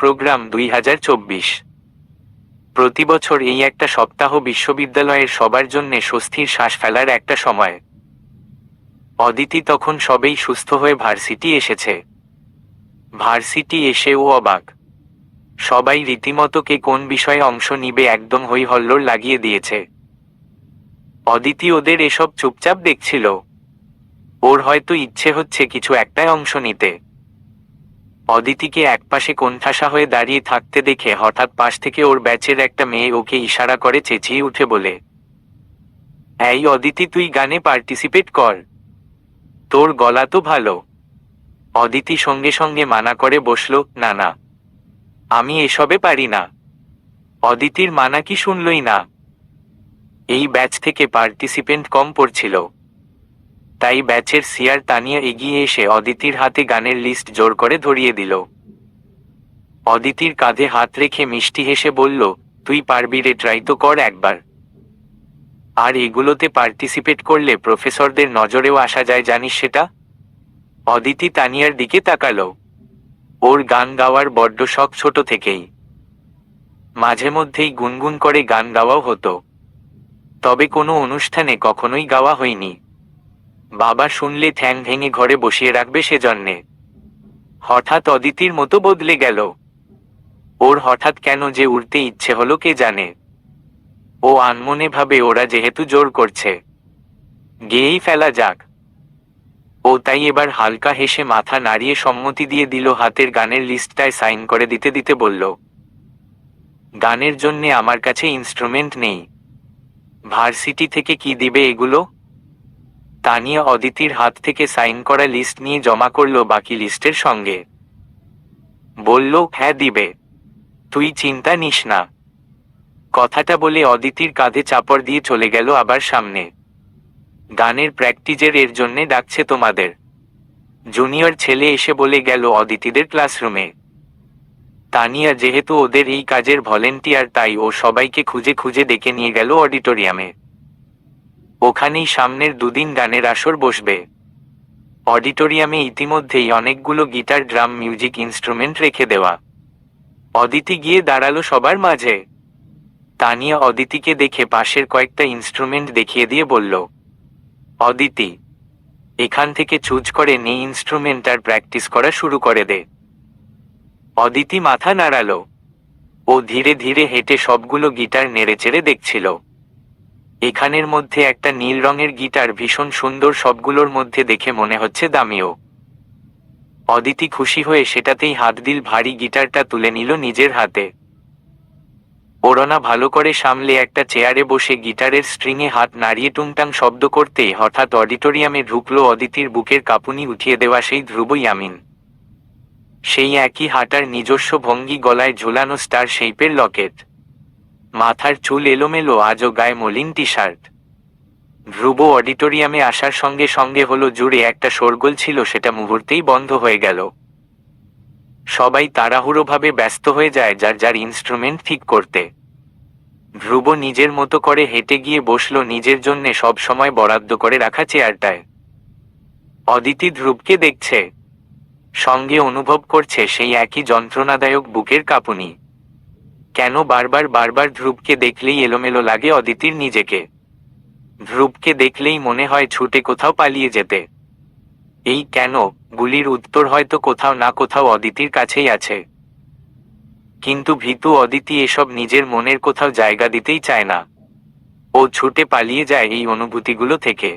Programme 2024। প্রতি বছর এই একটা সপ্তাহ বিশ্ববিদ্যালয়ের সবার জন্যে স্বস্তির শ্বাস ফেলার একটা সময়। অদিতি তখন সবেই সুস্থ হয়ে ভার্সিটি এসেছে। ভার্সিটি এসেও অবাক। সবাই রীতিমতো কে কোন বিষয়ে অংশ নিবে একদম হই হল্লোড় লাগিয়ে দিয়েছে। অদিতি ওদের এসব চুপচাপ দেখছিল। ওর হয়তো ইচ্ছে হচ্ছে কিছু একটায় অংশ নিতে। অদিতিকে একপাশে কোণঠাসা হয়ে দাঁড়িয়ে থাকতে দেখে হঠাৎ পাশ থেকে ওর ব্যাচের একটা মেয়ে ওকে ইশারা করে চেঁচিয়ে উঠে বলে, এই অদিতি, তুই গানে পার্টিসিপেট কর, তোর গলা তো ভালো। অদিতি সঙ্গে সঙ্গে মানা করে বসল, না না, আমি এসবে পারি না। অদিতির মানা কি শুনলই না। এই ব্যাচ থেকে পার্টিসিপেন্ট কম পড়ছিল, তাই ব্যাচের সিয়ার তানিয়া এগিয়ে এসে অদিতির হাতে গানের লিস্ট জোর করে ধরিয়ে দিল। অদিতির কাঁধে হাত রেখে মিষ্টি হেসে বলল, তুই পারবি রে, ট্রাই তো কর একবার। আর এগুলোতে পার্টিসিপেট করলে প্রফেসরদের নজরেও আসা যায়, জানিস সেটা? অদিতি তানিয়ার দিকে তাকালো। ওর গান গাওয়ার বড্ড শখ ছোট থেকেই। মাঝে মধ্যেই গুনগুন করে গান গাওয়াও হতো, তবে কোনো অনুষ্ঠানে কখনোই গাওয়া হয়নি। বাবা শুনলে ঠ্যাং ভেঙে ঘরে বসিয়ে রাখবে সেজন্যে। হঠাৎ অদিতির মতো বদলে গেল। ওর হঠাৎ কেন যে উড়তে ইচ্ছে হলো কে জানে। ও আনমনে ভাবে ওরা যেহেতু জোর করছে, গেয়েই ফেলা যাক। ও তাই এবার হালকা হেসে মাথা নাড়িয়ে সম্মতি দিয়ে দিল। হাতের গানের লিস্টটায় সাইন করে দিতে দিতে বলল, গানের জন্যে আমার কাছে ইনস্ট্রুমেন্ট নেই। ভার্সিটি থেকে কি দিবে এগুলো? তানিয়া অদিতির হাত থেকে সাইন করা লিস্ট নিয়ে জমা করল বাকি লিস্টের সঙ্গে। বলল, হ্যাঁ দিবে, তুই চিন্তা নিস না। কথাটা বলে অদিতির কাঁধে চাপড় দিয়ে চলে গেল আবার সামনে। গানের প্র্যাকটিজের এর জন্যে ডাকছে তোমাদের। জুনিয়র ছেলে এসে বলে গেল অদিতিদের ক্লাসরুমে। তানিয়া যেহেতু ওদের এই কাজের ভলেন্টিয়ার, তাই ও সবাইকে খুঁজে খুঁজে ডেকে নিয়ে গেল অডিটোরিয়ামে। ওখানেই সামনের দুদিন গানের আসর বসবে। অডিটোরিয়ামে ইতিমধ্যেই অনেকগুলো গিটার, ড্রাম, মিউজিক ইনস্ট্রুমেন্ট রেখে দেওয়া। অদিতি গিয়ে দাঁড়ালো সবার মাঝে। তানিয়া অদিতিকে দেখে পাশের কয়েকটা ইনস্ট্রুমেন্ট দেখিয়ে দিয়ে বলল, অদিতি, এখান থেকে চুজ করে নে ইনস্ট্রুমেন্ট আর প্র্যাকটিস করা শুরু করে দে। অদিতি মাথা নাড়ালো। ও ধীরে ধীরে হেঁটে সবগুলো গিটার নেড়েচেড়ে দেখছিল। এখানের মধ্যে একটা নীল রঙের গিটার ভীষণ সুন্দর, সবগুলোর মধ্যে দেখে মনে হচ্ছে দামিও। অদিতি খুশি হয়ে সেটাতেই হাত দিল। ভারী গিটারটা তুলে নিল নিজের হাতে। ওড়না ভালো করে সামলে একটা চেয়ারে বসে গিটারের স্ট্রিংয়ে হাত নাড়িয়ে টুংটাং শব্দ করতেই হঠাৎ অডিটোরিয়ামে ঢুকলো অদিতির বুকের কাঁপুনি উঠিয়ে দেওয়া সেই ধ্রুব ইয়ামিন। সেই একই হাঁটার নিজস্ব ভঙ্গি, গলায় ঝুলানো স্টার শেপের লকেট, মাথার চুল এলোমেলো, আজও গায়ে মলিন টি শার্ট। ধ্রুব অডিটোরিয়ামে আসার সঙ্গে সঙ্গে হলো জুড়ে একটা শোরগোল ছিল, সেটা মুহূর্তেই বন্ধ হয়ে গেল। সবাই তাড়াহুড়োভাবে ব্যস্ত হয়ে যায় যার যার ইনস্ট্রুমেন্ট ঠিক করতে। ধ্রুব নিজের মতো করে হেঁটে গিয়ে বসল নিজের জন্যে সব সময় বরাদ্দ করে রাখা চেয়ারটায়। অদিতি ধ্রুবকে দেখছে, সঙ্গে অনুভব করছে সেই একই যন্ত্রণাদায়ক বুকের কাঁপুনি। কেন বারবার বারবার ধ্রুবকে দেখলেই এলোমেলো লাগে অদিতির নিজেকে। ধ্রুবকে দেখলেই মনে হয় ছুটে কোথাও পালিয়ে যেতে। এই কেন গুলির উত্তর হয়তো কোথাও না কোথাও অদিতির কাছেই আছে। কিন্তু ভীতু অদিতি এসব নিজের মনের কোথাও জায়গা দিতেই চায় না। ও ছুটে পালিয়ে যায় এই অনুভূতিগুলো থেকে।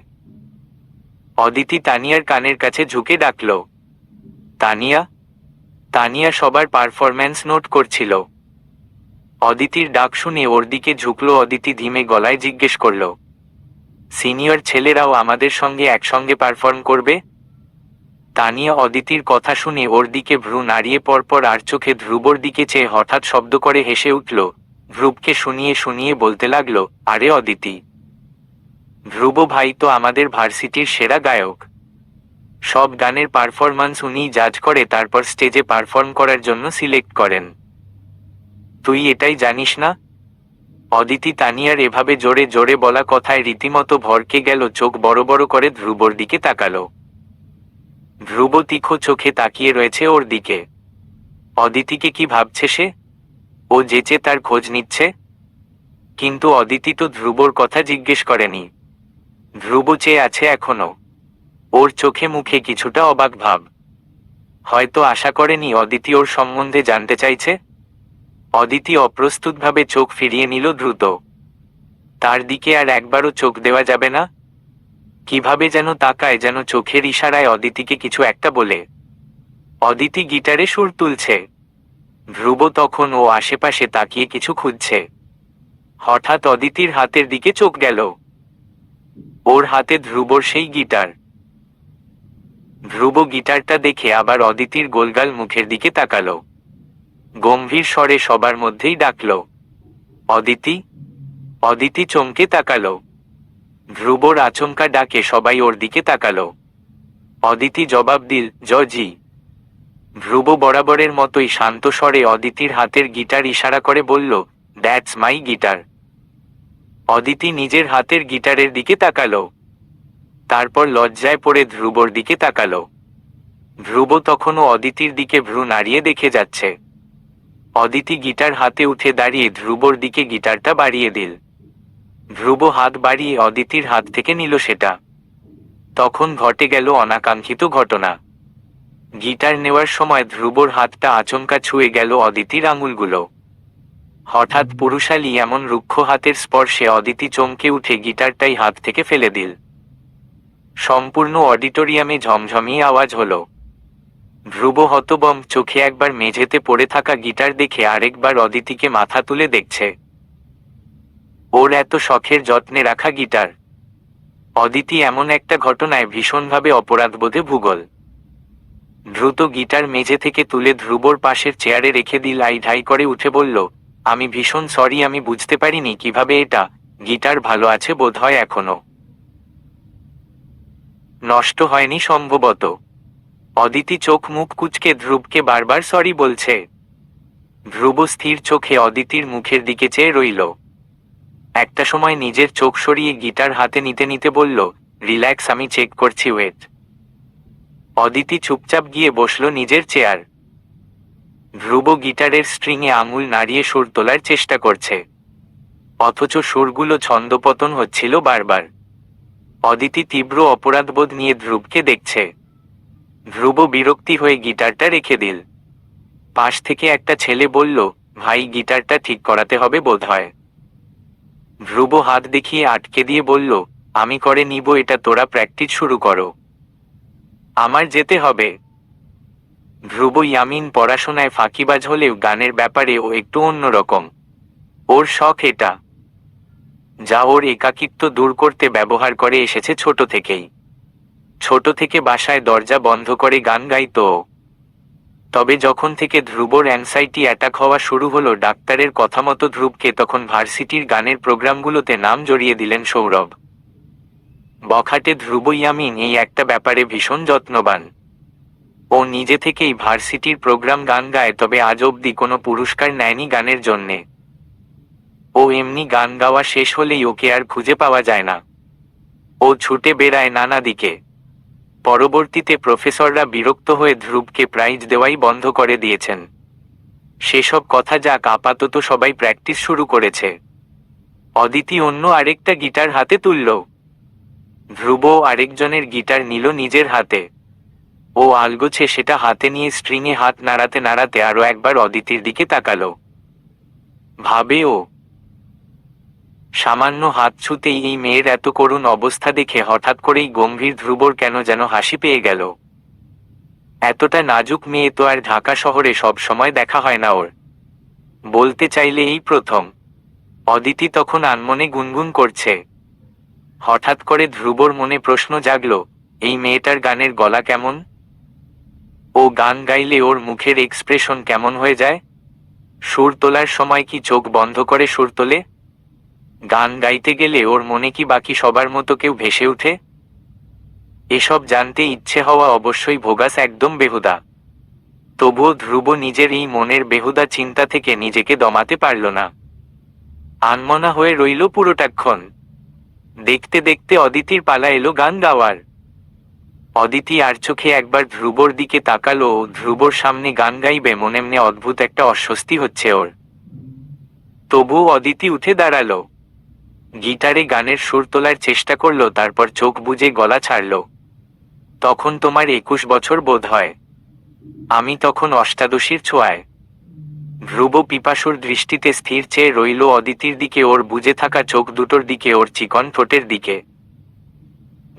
অদিতি তানিয়ার কানের কাছে ঝুঁকে ডাকল, তানিয়া। তানিয়া সবার পারফরম্যান্স নোট করছিল। অদিতির ডাক শুনে ওর দিকে ঝুঁকল। অদিতি ধীমে গলায় জিজ্ঞেস করল, সিনিয়র ছেলেরাও আমাদের সঙ্গে একসঙ্গে পারফর্ম করবে? তানিয়া অদিতির কথা শুনে ওর দিকে ভ্রু নাড়িয়ে পরপর আর চোখে ধ্রুবর দিকে চেয়ে হঠাৎ শব্দ করে হেসে উঠল। ধ্রুবকে শুনিয়ে শুনিয়ে বলতে লাগলো, আরে অদিতি, ধ্রুব ভাই তো আমাদের ভার্সিটির সেরা গায়ক। সব গানের পারফরম্যান্স উনিই জাজ করে, তারপর স্টেজে পারফর্ম করার জন্য সিলেক্ট করেন। তুই এটাই জানিস না? অদিতি তানিয়ার এভাবে জোরে জোরে বলা কথায় রীতিমতো ভরকে গেল। চোখ বড় বড় করে ধ্রুবর দিকে তাকালো। ধ্রুব তীক্ষ্ণ চোখে তাকিয়ে রয়েছে ওর দিকে। অদিতিকে কি ভাবছে সে? ও যেচে তার খোঁজ নিচ্ছে। কিন্তু অদিতি তো ধ্রুবর কথা জিজ্ঞেস করেনি। ধ্রুব চেয়ে আছে এখনো। ওর চোখে মুখে কিছুটা অবাক ভাব। হয়তো আশা করেনি অদিতি ওর সম্বন্ধে জানতে চাইছে। অদিতি অপ্রস্তুতভাবে চোখ ফিরিয়ে নিল দ্রুত। তার দিকে আর একবারও চোখ দেওয়া যাবে না। কিভাবে যেন তাকায়, যেন চোখের ইশারায় অদিতিকে কিছু একটা বলে। অদিতি গিটারে সুর তুলছে। ধ্রুব তখন ও আশেপাশে তাকিয়ে কিছু খুঁজছে। হঠাৎ অদিতির হাতের দিকে চোখ গেল। ওর হাতে ধ্রুবর সেই গিটার। ধ্রুব গিটারটা দেখে আবার অদিতির গোলগাল মুখের দিকে তাকালো। গম্ভীর স্বরে সবার মধ্যেই ডাকল, অদিতি। অদিতি চমকে তাকালো। ধ্রুবর আচমকা ডাকে সবাই ওর দিকে তাকালো। অদিতি জবাব দিল, জি। ধ্রুব বরাবরের মতোই শান্ত স্বরে অদিতির হাতের গিটার ইশারা করে বলল, দ্যাটস মাই গিটার। অদিতি নিজের হাতের গিটারের দিকে তাকালো। তারপর লজ্জায় পড়ে ধ্রুবর দিকে তাকালো। ধ্রুব তখনও অদিতির দিকে ভ্রু নাড়িয়ে দেখে যাচ্ছে। অদিতি গিটার হাতে উঠে দাঁড়িয়ে ধ্রুবর দিকে গিটারটা বাড়িয়ে দিল। ধ্রুব হাত বাড়িয়ে অদিতির হাত থেকে নিল সেটা। তখন ঘটে গেল অনাকাঙ্ক্ষিত ঘটনা। গিটার নেওয়ার সময় ধ্রুবর হাতটা আচমকা ছুঁয়ে গেল অদিতির আঙুলগুলো। হঠাৎ পুরুষালী এমন রুক্ষ হাতের স্পর্শে অদিতি চমকে উঠে গিটারটাই হাত থেকে ফেলে দিল। সম্পূর্ণ অডিটোরিয়ামে ঝমঝমিয়ে আওয়াজ হলো। ধ্রুব হতবম্ব চোখে একবার মেঝেতে পড়ে থাকা গিটার দেখে আরেকবার অদিতিকে মাথা তুলে দেখছে। ওর এত শখের যত্নে রাখা গিটার। অদিতি এমন একটা ঘটনায় ভীষণভাবে অপরাধবোধে ভূগোল। দ্রুত গিটার মেঝে থেকে তুলে ধ্রুবর পাশের চেয়ারে রেখে দিল। ঢাই করে উঠে বলল, আমি ভীষণ সরি, আমি বুঝতে পারিনি কিভাবে এটা। গিটার ভালো আছে বোধহয় এখনো। নষ্ট হয়নি সম্ভবত। অদিতি চোখ মুখ কুঁচকে ধ্রুবকে বারবার সরি বলছে। ধ্রুব স্থির চোখে অদিতির মুখের দিকে চেয়ে রইল। একটা সময় নিজের চোখ সরিয়ে গিটার হাতে নিতে নিতে বলল, রিল্যাক্স, আমি চেক করছি, ওয়েট। অদিতি চুপচাপ গিয়ে বসল নিজের চেয়ার। ধ্রুব গিটারের স্ট্রিংয়ে আঙুল নাড়িয়ে সুর তোলার চেষ্টা করছে। অথচ সুরগুলো ছন্দপতন হচ্ছিল বারবার। অদিতি তীব্র অপরাধবোধ নিয়ে ধ্রুবকে দেখছে। ধ্রুব বিরক্তি হয়ে গিটারটা রেখে দিল। পাশ থেকে একটা ছেলে বলল, ভাই, গিটারটা ঠিক করাতে হবে বোধহয়। ধ্রুব হাত দেখিয়ে আটকে দিয়ে বলল, আমি করে নিব এটা, তোরা প্র্যাকটিস শুরু করো। আমার যেতে হবে। ধ্রুব ইয়ামিন পড়াশোনায় ফাঁকিবাজ হলেও গানের ব্যাপারে ও একটু অন্যরকম। ওর শখ এটা, যা ওর একাকিত্ব দূর করতে ব্যবহার করে এসেছে ছোট থেকেই। ছোট থেকে বাসায় দরজা বন্ধ করে গান গাইতো ও। তবে যখন থেকে ধ্রুবর অ্যাংজাইটি অ্যাটাক হওয়া শুরু হলো ডাক্তারের কথা মতো ধ্রুবকে তখন ভার্সিটির গানের প্রোগ্রামগুলোতে নাম জড়িয়ে দিলেন সৌরভ। বখাটে ধ্রুব ইয়ামিন এই একটা ব্যাপারে ভীষণ যত্নবান। ও নিজে থেকেই ভার্সিটির প্রোগ্রাম গান গায়, তবে আজ অবধি কোনো পুরস্কার নেয়নি গানের জন্যে। ও এমনি গান গাওয়া শেষ হলেই ওকে আর খুঁজে পাওয়া যায় না। ও ছুটে বেড়ায় নানা দিকে। পরবর্তীতে প্রফেসররা বিরক্ত হয়ে ধ্রুবকে প্রাইজ দেওয়াই বন্ধ করে দিয়েছেন। সেসব কথা যাক, আপাতত সবাই প্র্যাকটিস শুরু করেছে। অদিতি অন্য আরেকটা গিটার হাতে তুলল। ধ্রুব আরেকজনের গিটার নিল নিজের হাতে। ও আলগোছে সেটা হাতে নিয়ে স্ট্রিংয়ে হাত নাড়াতে নাড়াতে আরো একবার অদিতির দিকে তাকালো। ভাবে ও, সামান্য হাত ছুতেই এই মেয়ের এত করুণ অবস্থা দেখে হঠাৎ করেই গম্ভীর ধ্রুবর কেন যেন হাসি পেয়ে গেল। এতটা নাজুক মেয়ে তো আর ঢাকা শহরে সব সময় দেখা হয় না ওর। বলতে চাইলে এই প্রথম। অদিতি তখন আনমনে গুনগুন করছে। হঠাৎ করে ধ্রুবর মনে প্রশ্ন জাগল, এই মেয়েটার গানের গলা কেমন? ও গান গাইলে ওর মুখের এক্সপ্রেশন কেমন হয়ে যায়? সুর তোলার সময় কি চোখ বন্ধ করে সুর তোলে? গান গাইতে গেলে ওর মনে কি বাকি সবার মতো কেউ ভেসে ওঠে? এসব জানতে ইচ্ছে হওয়া অবশ্যই ভোগাস একদম বেহুদা। তবুও ধ্রুব নিজের এই মনের বেহুদা চিন্তা থেকে নিজেকে দমাতে পারল না। আনমনা হয়ে রইল পুরোটাক্ষণ। দেখতে দেখতে অদিতির পালা এলো গান গাওয়ার। অদিতি আর চোখে একবার ধ্রুবর দিকে তাকালো। ও ধ্রুবর সামনে গান গাইবে মনে মনে অদ্ভুত একটা অস্বস্তি হচ্ছে ওর। তবুও অদিতি উঠে দাঁড়ালো, গিটারে গানের সুর তোলার চেষ্টা করলো, তারপর চোখ বুজে গলা ছাড়ল। তখন তোমার 21 বছর বোধ হয়। আমি তখন অষ্টাদশীর ছোঁয়ায়। ধ্রুব পিপাসুর দৃষ্টিতে স্থির চেয়ে রইল অদিতির দিকে, ওর বুজে থাকা চোখ দুটোর দিকে, ওর চিকন ঠোঁটের দিকে।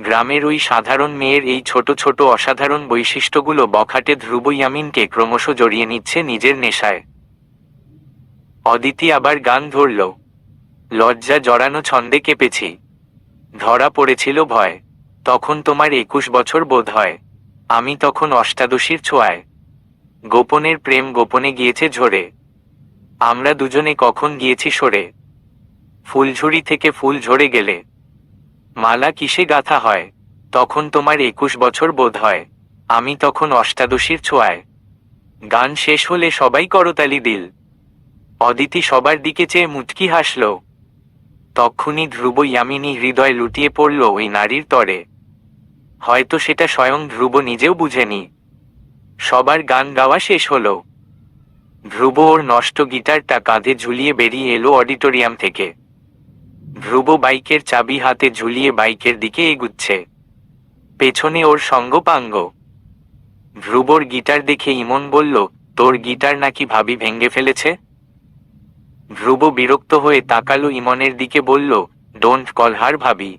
গ্রামের ওই সাধারণ মেয়ের এই ছোট ছোট অসাধারণ বৈশিষ্ট্যগুলো বখাটে ধ্রুব ইয়ামিনকে ক্রমশ জড়িয়ে নিচ্ছে নিজের নেশায়। অদিতি আবার গান ধরল। লজ্জা জড়ানো ছন্দে কেঁপেছি। ধরা পড়েছিল ভয়। তখন তোমার 21 বছর বোধ হয়। আমি তখন অষ্টাদশীর ছোঁয়ায়। গোপনের প্রেম গোপনে গিয়েছে ঝরে। আমরা দুজনে কখন গিয়েছি সরে। ফুলঝুরি থেকে ফুল ঝরে গেলে মালা কিসে গাঁথা হয়। তখন তোমার 21 বছর বোধ হয়। আমি তখন অষ্টাদশীর ছোঁয়ায়। গান শেষ হলে সবাই করতালি দিল। অদিতি সবার দিকে চেয়ে মুচকি হাসল। তক্ষুনি ধ্রুব ইয়ামিনী হৃদয় লুটিয়ে পড়ল ওই নারীর তরে। হয়তো সেটা স্বয়ং ধ্রুব নিজেও বুঝেনি। সবার গান গাওয়া শেষ হলো। ধ্রুব ওর নষ্ট গিটারটা কাঁধে ঝুলিয়ে বেরিয়ে এলো অডিটোরিয়াম থেকে। ধ্রুব বাইকের চাবি হাতে ঝুলিয়ে বাইকের দিকে এগুচ্ছে। পেছনে ওর সঙ্গপাঙ্গ। ধ্রুবর গিটার দেখে ইমন বলল, তোর গিটার নাকি ভাবি ভেঙে ফেলেছে? ধ্রুব বিরক্ত হয়ে তাকালো ইমনের দিকে, বলল, ডোন্ট কল হার ভাবি।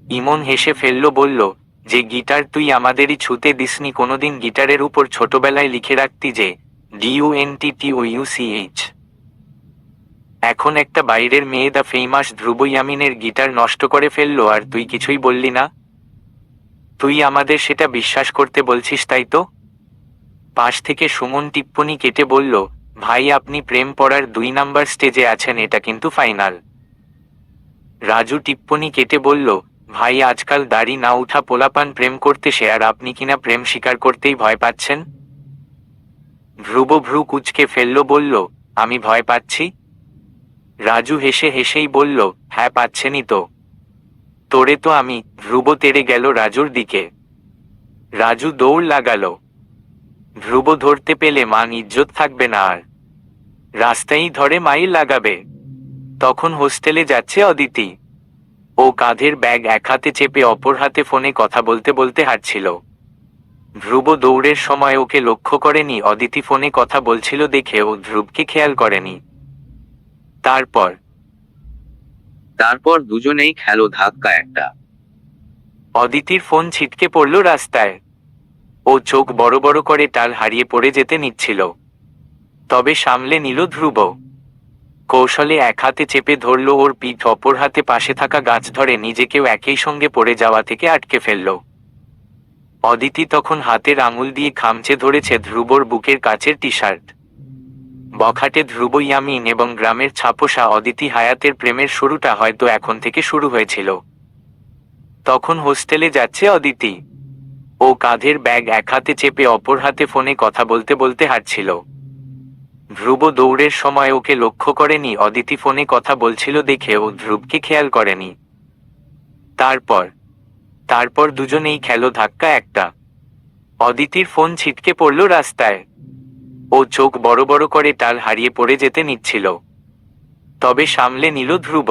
ইমন হেসে ফেলল, বলল, যে গিটার তুই আমাদেরই ছুতে দিসনি কোনোদিন, গিটারের উপর ছোটবেলায় লিখে রাখতি যে DUNTTOUCH। এখন একটা বাইরের মেয়ে দা ফেমাস ধ্রুব ইয়ামিনের গিটার নষ্ট করে ফেললো আর তুই কিছুই বললি না? তুই আমাদের সেটা বিশ্বাস করতে বলছিস তাই তো? পাশ থেকে সুমন টিপ্পনি কেটে বলল, ভাই আপনি প্রেম পড়ার 2 নাম্বার স্টেজে আছেন, এটা কিন্তু ফাইনাল। রাজু টিপ্পনি কেটে বলল, ভাই আজকাল দাড়ি না উঠা পোলাপান প্রেম করতেছে আর আপনি কিনা প্রেম স্বীকার করতেই ভয় পাচ্ছেন। ধ্রুব ভ্রু কুঁচকে ফেলল, বলল, আমি ভয় পাচ্ছি? রাজু হেসে হেসেই বলল, হ্যাঁ পাচ্ছেনই তো। তোরে তো আমি। ধ্রুব তেড়ে গেল রাজুর দিকে। রাজু দৌড় লাগালো। ধ্রুব ধরতে পেলে মান ইজ্জত থাকবে না আর। রাস্তায় ধরে মাইল লাগাবে। তখন হোস্টেলে যাচ্ছে অদিতি। ও কাঁধের ব্যাগ এক হাতে চেপে অপর হাতে ফোনে কথা বলতে বলতে হাঁটছিল। ধ্রুব দৌড়ের সময় ওকে লক্ষ্য করেনি, অদিতি ফোনে কথা বলছিল দেখে ও ধ্রুবকে খেয়াল করেনি। তারপর তারপর দুজনেই খেলো ধাক্কা একটা। অদিতির ফোন ছিটকে পড়ল রাস্তায়। ও চোখ বড় বড় করে টাল হারিয়ে পড়ে যেতে নিচ্ছিল। তবে সামলে নিল ধ্রুব। কৌশলে এক হাতে চেপে ধরল ওর পিঠ, অপর হাতে পাশে থাকা গাছ ধরে নিজেকেও একই সঙ্গে পড়ে যাওয়া থেকে আটকে ফেলল। অদিতি তখন হাতের আঙুল দিয়ে খামচে ধরেছে ধ্রুবর বুকের কাছের টি শার্ট। বখাটে ধ্রুব ইয়ামিন এবং গ্রামের ছাপোষা অদিতি হায়াতের প্রেমের শুরুটা হয়তো এখন থেকে শুরু হয়েছিল। তখন হোস্টেলে যাচ্ছে অদিতি। ও কাঁধের ব্যাগ এক হাতে চেপে অপর হাতে ফোনে কথা বলতে বলতে হাঁটছিল। ধ্রুব দৌড়ের সময় ওকে লক্ষ্য করেনি, অদিতি ফোনে কথা বলছিল দেখে ও ধ্রুবকে খেয়াল করেনি। তারপর দুজনেই খেলো ধাক্কা একটা। অদিতির ফোন ছিটকে পড়ল রাস্তায়। ও চোখ বড় বড় করে টাল হারিয়ে পড়ে যেতে নিচ্ছিল। তবে সামলে নিল ধ্রুব।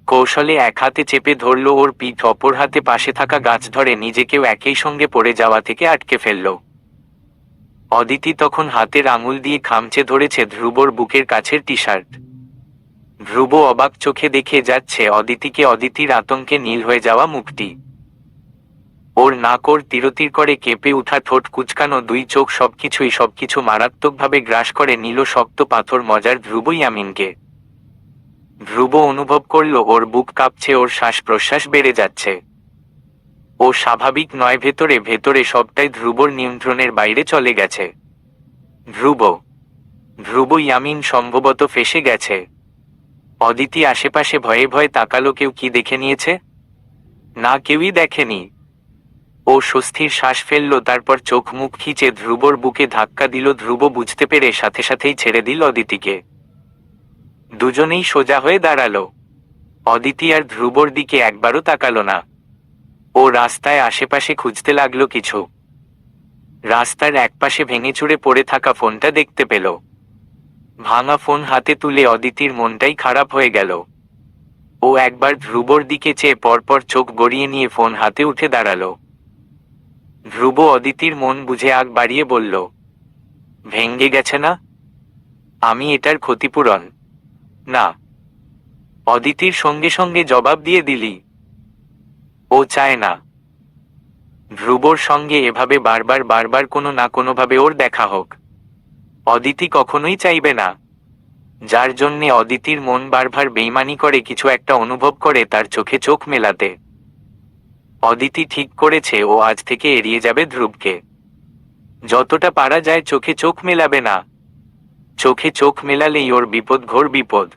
কৌশলে এক হাতে চেপে ধরল ওর পিঠ, অপর হাতে পাশে থাকা গাছ ধরে নিজেকেও একই সঙ্গে পড়ে যাওয়া থেকে আটকে ফেলল। অদিতি তখন হাতের আঙুল দিয়ে খামচে ধরেছে ধ্রুবর বুকের কাছের টি শার্ট। ধ্রুব অবাক চোখে দেখে যাচ্ছে অদিতিকে, অদিতির আতঙ্কে নীল হয়ে যাওয়া মুখটি। ওর নাক, ওর তিরতির করে কেঁপে উঠা ঠোঁট, কুচকানো 2 চোখ, সবকিছু মারাত্মকভাবে গ্রাস করে নিল শক্ত পাথর মজার ধ্রুব ইয়ামিনকে। ধ্রুব অনুভব করল ওর বুক কাঁপছে, ওর শ্বাস প্রশ্বাস বেড়ে যাচ্ছে। ও স্বাভাবিক নয়, ভেতরে ভেতরে সবটাই ধ্রুবর নিয়ন্ত্রণের বাইরে চলে গেছে। ধ্রুব ইয়ামিন সম্ভবত ফেঁসে গেছে। অদিতি আশেপাশে ভয়ে ভয়ে তাকালো, কেউ কি দেখে নিয়েছে? না, কেউই দেখেনি। ও স্বস্তির শ্বাস ফেলল, তারপর চোখ মুখ খিচে ধ্রুবর বুকে ধাক্কা দিল। ধ্রুব বুঝতে পেরে সাথে সাথেই ছেড়ে দিল অদিতিকে। দুজনেই সোজা হয়ে দাঁড়ালো। অদিতি আর ধ্রুবর দিকে একবারও তাকালো না। ও রাস্তায় আশেপাশে খুঁজতে লাগলো কিছু। রাস্তার একপাশে ভেঙেচুরে পড়ে থাকা ফোনটা দেখতে পেল। ভাঙা ফোন হাতে তুলে অদিতির মনটাই খারাপ হয়ে গেল। ও একবার ধ্রুবর দিকে চেয়ে পরপর চোখ গড়িয়ে নিয়ে ফোন হাতে উঠে দাঁড়ালো। ধ্রুব অদিতির মন বুঝে আগ বাড়িয়ে বলল, ভেঙে গেছে না? আমি এটার ক্ষতিপূরণ না। অদিতির সঙ্গে সঙ্গে জবাব দিয়ে দিলি, ও চায় না ধ্রুবর সঙ্গে এভাবে বারবার বারবার কোনো না কোনোভাবে ওর দেখা হোক। অদিতি কখনোই চাইবে না। যার জন্যে অদিতির মন বারবার বেইমানি করে কিছু একটা অনুভব করে তার চোখে চোখ মেলাতে। অদিতি ঠিক করেছে ও আজ থেকে এড়িয়ে যাবে ধ্রুবকে। যতটা পারা যায় চোখে চোখ মেলাবে না। চোখে চোখ মেলালেই ওর বিপদ, ঘোর বিপদ।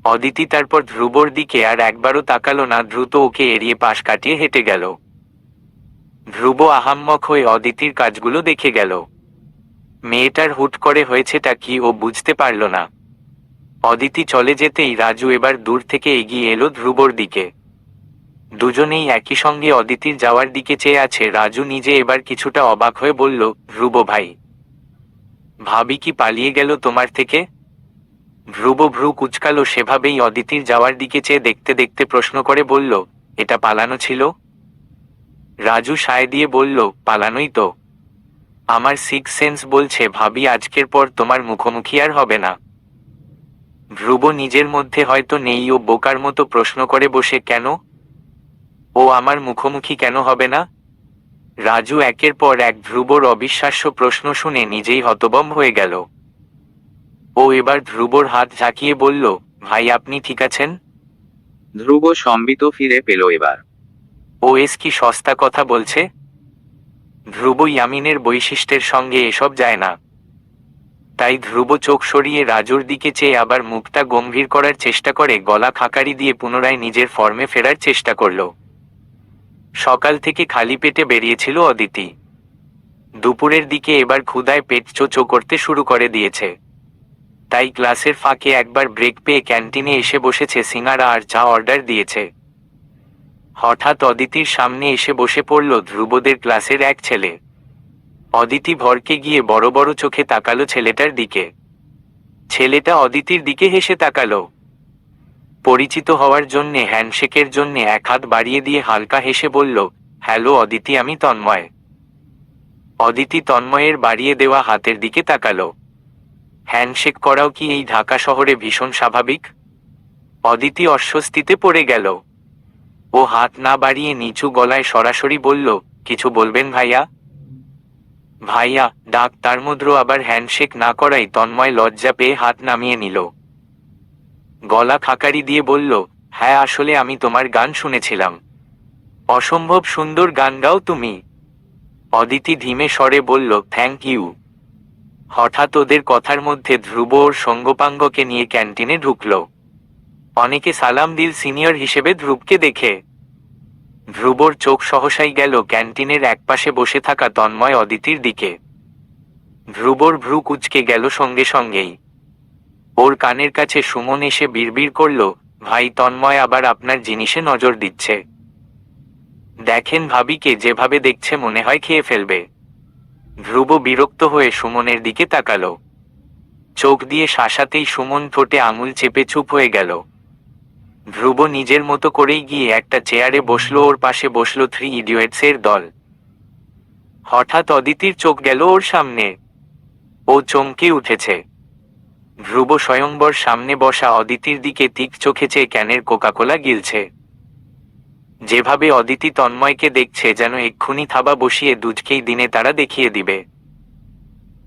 অদিতি তারপর ধ্রুবর দিকে আর একবারও তাকালো না, দ্রুত ওকে এড়িয়ে পাশ কাটিয়ে হেঁটে গেল। ধ্রুব আহাম্মক হয়ে অদিতির কাজগুলো দেখে গেল। মেয়েটার হুট করে হয়েছেটা কি ও বুঝতে পারল না। অদিতি চলে যেতেই রাজু এবার দূর থেকে এগিয়ে এলো ধ্রুবর দিকে। দুজনেই একই সঙ্গে অদিতির যাওয়ার দিকে চেয়ে আছে। রাজু নিজে এবার কিছুটা অবাক হয়ে বলল, ধ্রুব ভাই, ভাবি কি পালিয়ে গেল তোমার থেকে? ধ্রুব ভ্রু কুচকালো, সেভাবেই অদিতির যাওয়ার দিকে চেয়ে দেখতে দেখতে প্রশ্ন করে বলল, এটা পালানো ছিল? রাজু সায় দিয়ে বলল, পালানোই তো। আমার সিক্স সেন্স বলছে ভাবি আজকের পর তোমার মুখোমুখি আর হবে না। ধ্রুব নিজের মধ্যে হয়তো নেই, ও বোকার মতো প্রশ্ন করে বসে, কেন? ও আমার মুখোমুখি কেন হবে না? রাজু একের পর এক ধ্রুবর অবিশ্বাস্য প্রশ্ন শুনে নিজেই হতভম্ব হয়ে গেল। ও এবার ধ্রুবর হাত ঝাঁকিয়ে বলল, ভাই আপনি ঠিক আছেন? ধ্রুব সম্বিত ফিরে পেল এবার। ও এস কি সস্তা কথা বলছে। ধ্রুব ইয়ামিনের বৈশিষ্ট্যের সঙ্গে এসব যায় না। তাই ধ্রুব চোখ সরিয়ে রাজুর দিকে চেয়ে আবার মুখটা গম্ভীর করার চেষ্টা করে গলা খাকারি দিয়ে পুনরায় নিজের ফর্মে ফেরার চেষ্টা করল। সকাল থেকে খালি পেটে বেরিয়েছিল অদিতি। দুপুরের দিকে এবার ক্ষুধায় পেট চো করতে শুরু করে দিয়েছে। তাই ক্লাসের ফাঁকে একবার ব্রেক পেয়ে ক্যান্টিনে এসে বসেছে, সিঙ্গারা আর চা অর্ডার দিয়েছে। হঠাৎ অদিতির সামনে এসে বসে পড়ল ধ্রুবদের ক্লাসের এক ছেলে। অদিতি ভরকে গিয়ে বড় বড় চোখে তাকালো ছেলেটার দিকে। ছেলেটা অদিতির দিকে হেসে তাকালো। পরিচিত হওয়ার জন্যে হ্যান্ডশেকের জন্যে এক হাত বাড়িয়ে দিয়ে হালকা হেসে বলল, হ্যালো অদিতি, আমি তন্ময়। অদিতি তন্ময়ের বাড়িয়ে দেওয়া হাতের দিকে তাকালো। হ্যান্ডশেক করাও কি এই ঢাকা শহরে ভীষণ স্বাভাবিক? অদিতি অস্বস্তিতে পড়ে গেল। ও হাত না বাড়িয়ে নিচু গলায় সরাসরি বলল, কিছু বলবেন ভাইয়া? ভাইয়া ডাক, তার মধ্যে আবার হ্যান্ডশেক না করাই তন্ময় লজ্জা পেয়ে হাত নামিয়ে নিল। গলা খাকারি দিয়ে বলল, হ্যাঁ আসলে আমি তোমার গান শুনেছিলাম। অসম্ভব সুন্দর গান গাও তুমি। অদিতি ধীমে স্বরে বলল, থ্যাংক ইউ। হঠাৎ ওদের কথার মধ্যে ধ্রুব ওর সঙ্গপাঙ্গকে নিয়ে ক্যান্টিনে ঢুকল। অনেকে সালাম দিল সিনিয়র হিসেবে ধ্রুবকে দেখে। ধ্রুবর চোখ সহসাই গেল ক্যান্টিনের একপাশে বসে থাকা তন্ময় অদিতির দিকে। ধ্রুবর ভ্রু কুঁচকে গেল সঙ্গে সঙ্গেই। ওর কানের কাছে সুমন এসে বিড়বিড় করল, ভাই তন্ময় আবার আপনার জিনিসে নজর দিচ্ছে। দেখেন ভাবিকে যেভাবে দেখছে মনে হয় খেয়ে ফেলবে। ধ্রুব বিরক্ত হয়ে সুমনের দিকে তাকালো। চোখ দিয়ে শাসাতেই সুমন ঠোঁটে আঙুল চেপে চুপ হয়ে গেল। ধ্রুব নিজের মতো করেই গিয়ে একটা চেয়ারে বসলো, ওর পাশে বসলো থ্রি ইডিয়টসের দল। হঠাৎ অদিতির চোখ গেল ওর সামনে। ও চমকে উঠেছে। ধ্রুব স্বয়ংবর সামনে বসা অদিতির দিকে তিক চোখে চেয়ে ক্যানের কোকাকোলা গিলছে। যেভাবে অদিতি তন্ময়কে দেখছে যেন এক্ষুনি থাবা বসিয়ে দুজকেই দিনে তারা দেখিয়ে দিবে।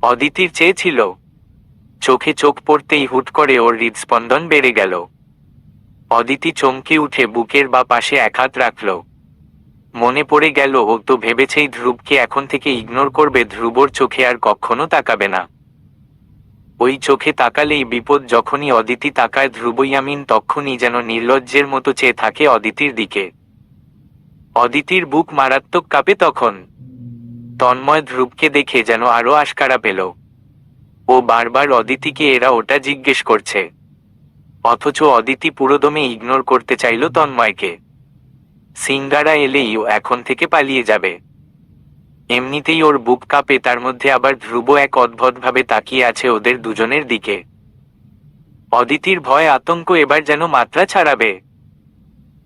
অদিতির চেয়েছিল। চোখে চোখ পড়তেই হুট করে ওর হৃদস্পন্দন বেড়ে গেল। অদিতি চমকে উঠে বুকের বা পাশে এক হাত রাখল। মনে পড়ে গেল ও তো ভেবেছেই ধ্রুবকে এখন থেকে ইগনোর করবে, ধ্রুবর চোখে আর কখনো তাকাবে না। ওই চোখে তাকালেই বিপদ। যখনই অদিতি তাকায় ধ্রুব ইয়ামিন তখনই যেন নির্লজ্জের মতো চেয়ে থাকে অদিতির দিকে। অদিতির বুক মারাত্মক কাঁপে তখন। তন্ময় ধ্রুবকে দেখে যেন আরো আশকারা পেল। ও বারবার অদিতিকে এরা ওটা জিজ্ঞেস করছে, অথচ অদিতি পুরোদমে ইগনোর করতে চাইল তন্ময়কে। সিঙ্গারা এলেই ও এখন থেকে পালিয়ে যাবে। এমনিতেই ওর বুক কাঁপে, তার মধ্যে আবার ধ্রুব এক অদ্ভুতভাবে তাকিয়ে আছে ওদের দুজনের দিকে। অদিতির ভয় আতঙ্ক এবার যেন মাত্রা ছাড়াবে।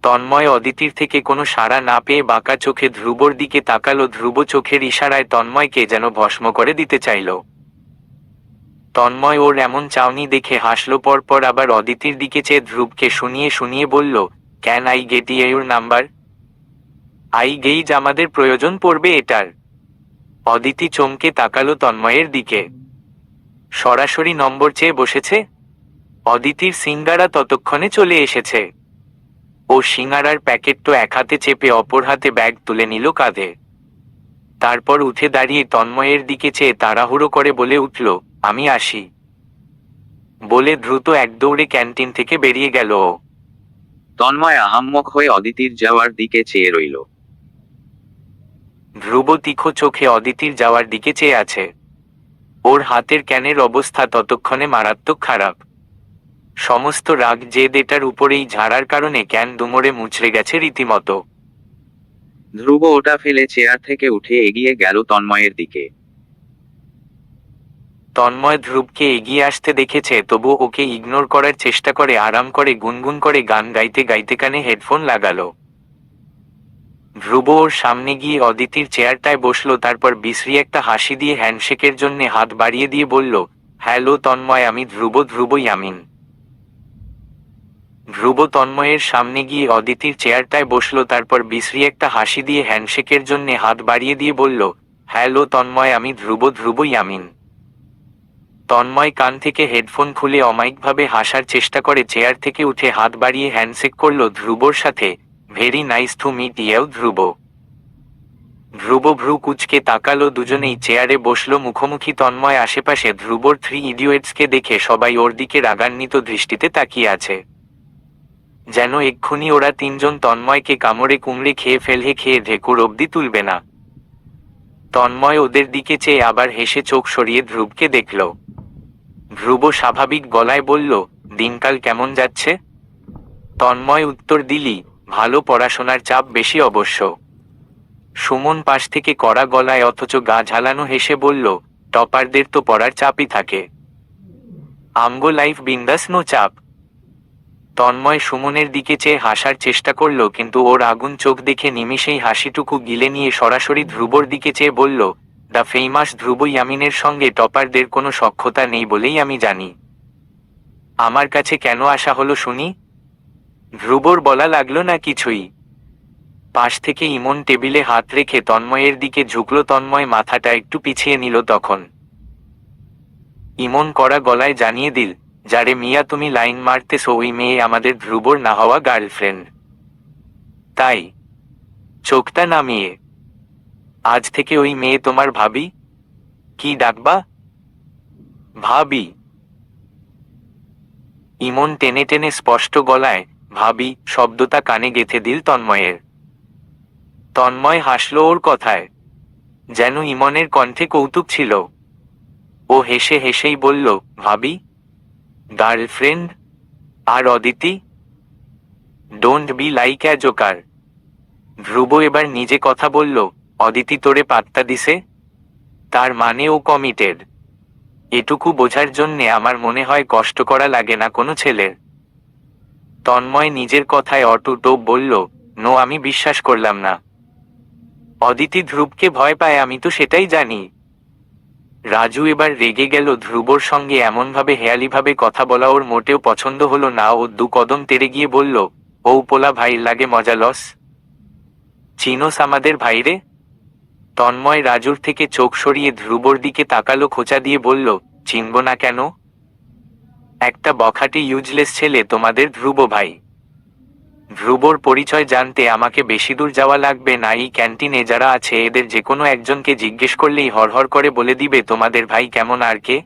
তন্ময় অদিতির থেকে কোনো সাড়া না পেয়ে বাঁকা চোখে ধ্রুবর দিকে তাকালো। ধ্রুব চোখের ইশারায় তন্ময়কে যেন ভস্ম করে দিতে চাইল। তন্ময় ওর এমন চাউনি দেখে হাসল, পরপর আবার অদিতির দিকে চেয়ে ধ্রুবকে শুনিয়ে শুনিয়ে বলল, can I get your number? I gauge, আমাদের প্রয়োজন পড়বে এটার। অদিতি চমকে তাকালো তন্ময়ের দিকে। সরাসরি নম্বর চেয়ে বসেছে? অদিতির সিঙ্গারা ততক্ষণে চলে এসেছে। ও সিঙ্গারার প্যাকেটটো এক হাতে চেপে অপর হাতে ব্যাগ তুলে নিল কাঁধে। তারপর উঠে দাঁড়িয়ে তন্ময়ের দিকে চেয়ে তাড়াহুড়ো করে বলে উঠল, আমি আসি। বলে দ্রুত এক দৌড়ে ক্যান্টিন থেকে বেরিয়ে গেল ও। তন্ময় আহাম্মক হয়ে অদিতির যাওয়ার দিকে চেয়ে রইল। ধ্রুব তীক্ষ্ণ চোখে অদিতির যাওয়ার দিকে চেয়ে আছে। ওর হাতের ক্যানের অবস্থা ততক্ষণে মারাত্মক খারাপ। সমস্ত রাগ জেদ এটার উপরেই ঝাড়ার কারণে ক্যান দুমড়ে মুচড়ে গেছে রীতিমতো। ধ্রুব ওটা ফেলে চেয়ার থেকে উঠে এগিয়ে গেল তন্ময়ের দিকে। তন্ময় ধ্রুবকে এগিয়ে আসতে দেখেছে, তবু ওকে ইগনোর করার চেষ্টা করে আরাম করে গুনগুন করে গান গাইতে গাইতে কানে হেডফোন লাগালো। ধ্রুব ওর সামনে গিয়ে অদিতির চেয়ারটায় বসলো, তারপর বিশ্রী একটা হাসি দিয়ে হ্যান্ডশেকের জন্যে হাত বাড়িয়ে দিয়ে বলল, হ্যালো তন্ময়, আমি ধ্রুব, ধ্রুব ইয়ামিন। ধ্রুব তন্ময়ের সামনে গিয়ে অদিতির চেয়ারটায় বসলো, তারপর বিশ্রী একটা হাসি দিয়ে হ্যান্ডশেকের জন্যে হাত বাড়িয়ে দিয়ে বলল, হ্যালো তন্ময়, আমি ধ্রুব, ধ্রুব ইয়ামিন। তন্ময় কান থেকে হেডফোন খুলে অমায়িকভাবে হাসার চেষ্টা করে চেয়ার থেকে উঠে হাত বাড়িয়ে হ্যান্ডশেক করল ধ্রুবর সাথে। Very nice to meet you Dhruv. Dhruv ভ্রু কুচকে তাকালো, দুজনেই চেয়ারে বসলো মুখোমুখি। তন্ময় আশেপাশে ধ্রুবর 3 ইডিয়েটসকে দেখে সবাই ওর দিকে রাগান্বিত দৃষ্টিতে তাকিয়ে আছে, যেন এক্ষুনি ওরা তিনজন তন্ময়কে কামড়ে কুমড়ে খেয়ে ঢেকুর অবধি তুলবে না। তন্ময় ওদের দিকে চেয়ে আবার হেসে চোখ সরিয়ে ধ্রুবকে দেখল। ধ্রুব স্বাভাবিক গলায় বলল, দিনকাল কেমন যাচ্ছে? তন্ময় উত্তর দিলি, ভালো, পড়াশোনার চাপ বেশি অবশ্য। সুমন পাশ থেকে কড়া গলায় অথচ গা ঝালানো হেসে বলল, টপারদের তো পড়ার চাপই থাকে। আমগো লাইফ বিন্দাস, নো চাপ। তন্ময় সুমনের দিকে চেয়ে হাসার চেষ্টা করল, কিন্তু ওর আগুন চোখ দেখে নিমিষেই হাসিটুকু গিলে নিয়ে সরাসরি ধ্রুবর দিকে চেয়ে বলল, দ্য ফেমাস ধ্রুব ইয়ামিনের সঙ্গে টপারদের কোনো সখ্যতা নেই বলেই আমি জানি। আমার কাছে কেন আসা হলো শুনি? ধ্রুবর বলা লাগলো না কিছুই। পাশ থেকে ইমন টেবিলে হাত রেখে তন্ময়ের দিকে ঝুঁকল। তন্ময় মাথাটা একটু পিছিয়ে নিল। তখন ইমন কড়া গলায় জানিয়ে দিল, যারে মিয়া তুমি লাইন মারতেছো ওই মেয়ে আমাদের ধ্রুবর না হওয়া গার্লফ্রেন্ড। তাই চোখটা নামিয়ে আজ থেকে ওই মেয়ে তোমার ভাবি। কি ডাকবা? ভাবি। ইমন টেনে টেনে স্পষ্ট গলায় ভাবি শব্দটা কানে গেঁথে দিল তন্ময়ের। তন্ময় হাসল ওর কথায়, যেন ইমনের কণ্ঠে কৌতুক ছিল। ও হেসে হেসেই বলল, ভাবি, গার্লফ্রেন্ড? আর Aditi? Don't be like a joker. Dhruv এবার নিজে কথা বলল, অদিতি তোরে পাত্তা দিছে? তার মানে ও কমিটেড। এটুকু বোঝার জন্যে আমার মনে হয় কষ্ট করা লাগে না কোনো ছেলের। তন্ময় নিজের কথায় অটুট বলল, নো, আমি বিশ্বাস করলাম না। অদিতি ধ্রুবকে ভয় পায়, আমি তো সেটাই জানি। রাজু এবার রেগে গেল। ধ্রুবর সঙ্গে এমনভাবে হেয়ালিভাবে কথা বলা ওর মোটেও পছন্দ হলো না। ও 2 কদম তেড়ে গিয়ে বলল, ও পোলা ভাই লাগে মজা লস। চিনোস আমাদের ভাইরে? তন্ময় রাজুর থেকে চোখ সরিয়ে ধ্রুবর দিকে তাকালো, খোঁচা দিয়ে বলল, চিনব না কেন? একটা বখাটে ইউজলেস ছেলে তোমাদের ধ্রুব ভাই। ধ্রুবর পরিচয় জানতে আমাকে বেশি দূর যাওয়া লাগবে না। এই ক্যান্টিনে যারা আছে এদের যে কোনো একজনকে জিজ্ঞেস করলেই হরহর করে বলে দিবে তোমাদের ভাই কেমন আর কে।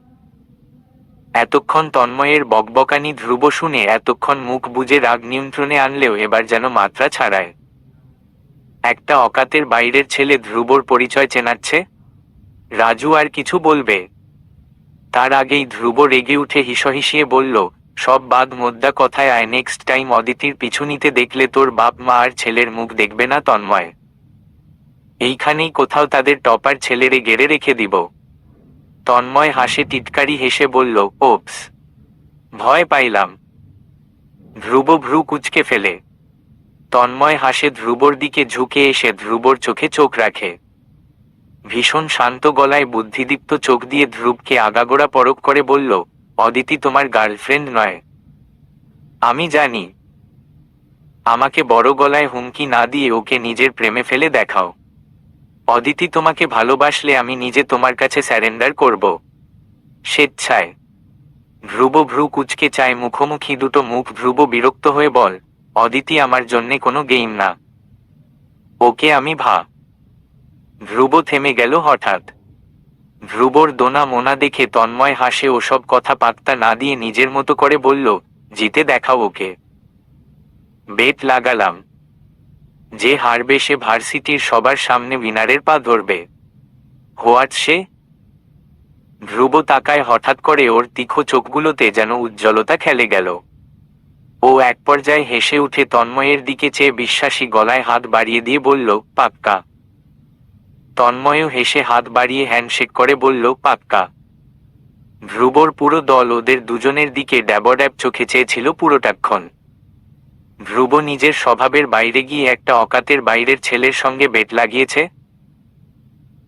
এতক্ষণ তন্ময়ের বকবকানি ধ্রুব শুনে এতক্ষণ মুখ বুজে রাগ নিয়ন্ত্রণে আনলেও এবার যেন মাত্রা ছাড়ায়। একটা অকাতের বাইরের ছেলে ধ্রুবর পরিচয় চেনাচ্ছে। রাজু আর কিছু বলবে তার আগেই ধ্রুব রেগে উঠে হিসহিসিয়ে বলল, সব বাদ মোদ্দা কথায় আয়, নেক্সট টাইম অদিতির পিছু নিতে দেখলে তোর বাপ মা আর ছেলের মুখ দেখবে না তন্ময়। এইখানেই কোথাও তাদের টপার ছেলেরে গেড়ে রেখে দিব। তন্ময় হাসে, টিটকারি হেসে বলল, ওপস, ভয় পাইলাম। ধ্রুব ভ্রু কুঁচকে ফেলে। তন্ময় হাসে, ধ্রুবর দিকে ঝুঁকে এসে ধ্রুবর চোখে চোখ রাখে। ভীষণ শান্ত গলায় বুদ্ধিদীপ্ত চোখ দিয়ে ধ্রুবকে আগাগোড়া পরখ করে বলল, অদিতি তোমার গার্লফ্রেন্ড নয়। আমি জানি। আমাকে বড় গলায় হুমকি না দিয়ে ওকে নিজের প্রেমে ফেলে দেখাও। অদিতি তোমাকে ভালোবাসলে আমি নিজে তোমার কাছে স্যারেন্ডার করব, স্বেচ্ছায়। ধ্রুব ভ্রু কুঁচকে চায় মুখোমুখি দুটো মুখ। ধ্রুব বিরক্ত হয়ে বল, অদিতি আমার জন্যে কোনো গেম না। ওকে আমি ধ্রুব থেমে গেল হঠাৎ। ধ্রুবর দোনা মোনা দেখে তন্ময় হাসে, ওসব কথা পাত্তা না দিয়ে নিজের মতো করে বলল, জিতে দেখাও ওকে। বেট লাগালাম, যে হারবে সে ভার্সিটির সবার সামনে উইনারের পা ধরবে। হোয়াট সে? ধ্রুব তাকায় হঠাৎ করে, ওর তীক্ষ্ণ চোখগুলোতে যেন উজ্জ্বলতা খেলে গেল। ও এক পর্যায়ে হেসে উঠে তন্ময়ের দিকে চেয়ে বিশ্বাসী গলায় হাত বাড়িয়ে দিয়ে বলল, পাক্কা। তন্ময়ও হেসে হাত বাড়িয়ে হ্যান্ডশেক করে বলল, পাক্কা। ধ্রুবর পুরো দল ওদের দুজনের দিকে ড্যাবড্যাব চোখে চেয়েছিল পুরোটাক্ষণ। ধ্রুব নিজের স্বভাবের বাইরে গিয়ে একটা অকাতের বাইরের ছেলের সঙ্গে বেট লাগিয়েছে।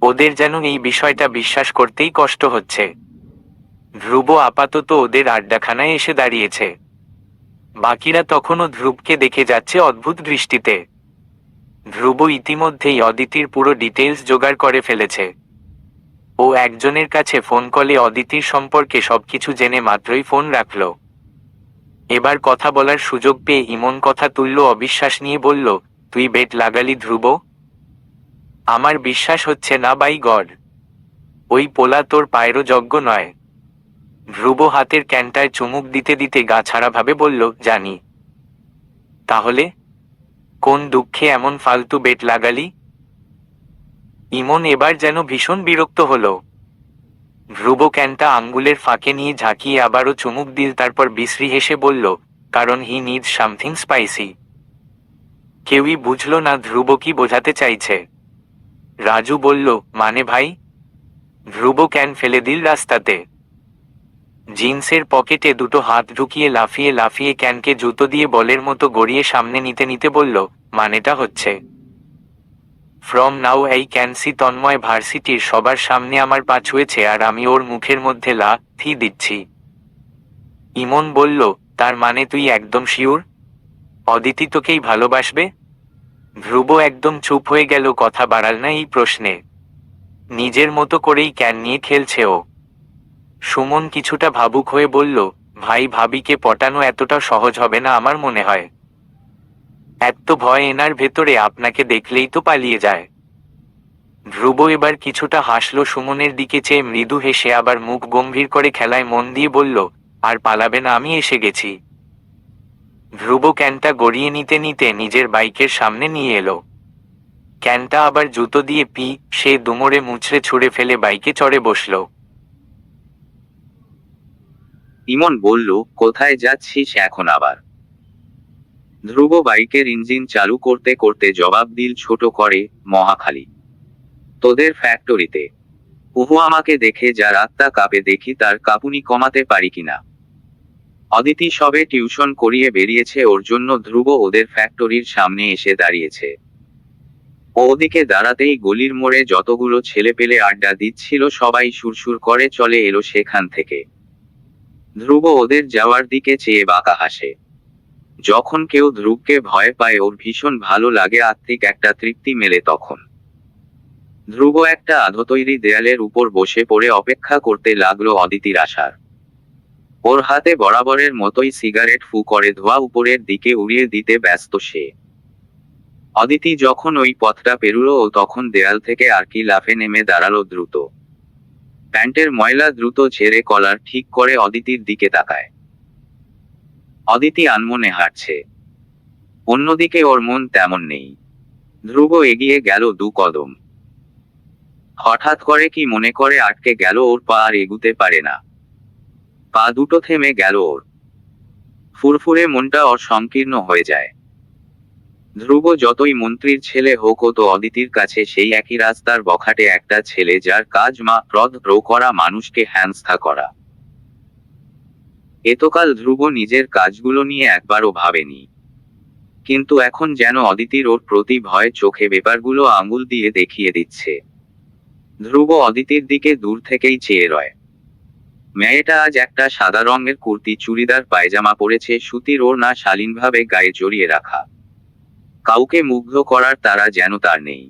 ওদের যেন এই বিষয়টা বিশ্বাস করতেই কষ্ট হচ্ছে। ধ্রুব আপাতত ওদের আড্ডাখানায় এসে দাঁড়িয়েছে। বাকিরা তখনও ধ্রুবকে দেখে যাচ্ছে অদ্ভুত দৃষ্টিতে। ধ্রুব ইতিমধ্যেই অদিতির পুরো ডিটেইলস জোগাড় করে ফেলেছে। ও একজনের কাছে ফোন কলে অদিতির সম্পর্কে সবকিছু জেনে মাত্রই ফোন রাখল। এবার কথা বলার সুযোগ পেয়ে ইমন কথা তুলল, অবিশ্বাস নিয়ে বলল, তুই বেট লাগালি ধ্রুব? আমার বিশ্বাস হচ্ছে না, বাই গড। ওই পোলা তোর পায়েরও যোগ্য নয়। ধ্রুব হাতের ক্যানটায় চুমুক দিতে দিতে গা ছাড়াভাবে বলল, জানি। তাহলে কোন দুঃখে এমন ফালতু বেট লাগালি? ইমন এবার যেন ভীষণ বিরক্ত হলো। ধ্রুব ক্যানটা আঙ্গুলের ফাঁকে নিয়ে ঝাঁকিয়ে আবারও চুমুক দিল, তারপর বিশ্রী হেসে বলল, কারণ হি নিডস সামথিং স্পাইসি। কেউই বুঝল না ধ্রুব কি বোঝাতে চাইছে। রাজু বলল, মানে ভাই? ধ্রুব ক্যান ফেলে দিল রাস্তাতে। জিন্সের পকেটে দুটো হাত ঢুকিয়ে লাফিয়ে লাফিয়ে ক্যানকে জুতো দিয়ে বলের মতো গড়িয়ে সামনে নিতে নিতে বলল, মানেটা হচ্ছে, from now I can see Tanmoy ভার্সিটির সবার সামনে আমার পা ছুঁয়েছে আর আমি ওর মুখের মধ্যে লাথি দিচ্ছি। ইমন বলল, তার মানে তুই একদম শিওর অদিতি তোকেই ভালোবাসবে? ধ্রুব একদম চুপ হয়ে গেল, কথা বাড়াল না এই প্রশ্নে। নিজের মতো করেই ক্যান নিয়ে খেলছে ও। সুমন কিছুটা ভাবুক হয়ে বলল, ভাই ভাবিকে পটানো এতটা সহজ হবে না আমার মনে হয়। এত ভয় এনার ভেতরে, আপনাকে দেখলেই তো পালিয়ে যায়। ধ্রুব এবার কিছুটা হাসল, সুমনের দিকে চেয়ে মৃদু হেসে আবার মুখ গম্ভীর করে খেলায় মন দিয়ে বলল, আর পালাবে না, আমি এসে গেছি। ধ্রুব ক্যানটা গড়িয়ে নিতে নিতে নিজের বাইকের সামনে নিয়ে এলো। ক্যানটা আবার জুতো দিয়ে সে দুমড়ে মুচড়ে ছুঁড়ে ফেলে বাইকে চড়ে বসল। ইমন বলল, কোথায় যাচ্ছিস এখন আবার? ধ্রুব বাইকের ইঞ্জিন চালু করতে করতে জবাব দিল ছোট করে, মহাখালী। তোদের ফ্যাক্টরিতে। উহু আমাকে দেখে যা রাতটা কাঁপে, দেখি তার কাঁপুনি কমাতে পারি কিনা। অদিতি সবে টিউশন করিয়ে বেরিয়েছে, ওর জন্য ধ্রুব ওদের ফ্যাক্টরির সামনে এসে দাঁড়িয়েছে। ও ওদিকে দাঁড়াতেই গলির মোড়ে যতগুলো ছেলেপেলে আড্ডা দিচ্ছিল সবাই সুরসুর করে চলে এলো সেখান থেকে। ধ্রুব ওদের যাওয়ার দিকে চেয়ে বাঁকা হাসে। যখন কেউ ধ্রুবকে ভয় পায় ওর ভীষণ ভালো লাগে, আত্মিক একটা তৃপ্তি মেলে তখন। ধ্রুব একটা আধো তৈরি দেয়ালের উপর বসে পড়ে অপেক্ষা করতে লাগলো অদিতির আসার। ওর হাতে বরাবরের মতোই সিগারেট ফু করে ধোঁয়া উপরের দিকে উড়িয়ে দিতে ব্যস্ত সে। অদিতি যখন ওই পথটা পেরুলো ও তখন দেয়াল থেকে আর কি লাফে নেমে দাঁড়ালো দ্রুত। প্যান্টের ময়লা দ্রুত ঝেড়ে কলার ঠিক করে অদিতির দিকে তাকায়। অদিতি আনমনে হাঁটছে। অন্যদিকে ওর মন তেমন নেই। ধ্রুব এগিয়ে গেল 2 কদম। হঠাৎ করে কি মনে করে আটকে গেল ওর পা, আর এগুতে পারে না। পা দুটো থেমে গেল ওর। ফুরফুরে মনটা ওর সংকীর্ণ হয়ে যায়। ধ্রুব যতই মন্ত্রীর ছেলে হোক, ও তো অদিতির কাছে সেই একই রাস্তার বখাটে একটা ছেলে, যার কাজ রো করা, মানুষকে হ্যানস্থা করা। এতকাল ধ্রুব নিজের কাজগুলো নিয়ে একবারও ভাবেনি, কিন্তু এখন যেন অদিতির ওর প্রতি ভয় চোখে ব্যাপারগুলো আঙুল দিয়ে দেখিয়ে দিচ্ছে। ধ্রুব অদিতির দিকে দূর থেকেই চেয়ে রয়। মেয়েটা আজ একটা সাদা রঙের কুর্তি চুড়িদার পায়জামা পরেছে, সুতির ওড়না শালীনভাবে গায়ে জড়িয়ে রাখা। কাউকে মুগ্ধ করার তারা যেন তার নেই।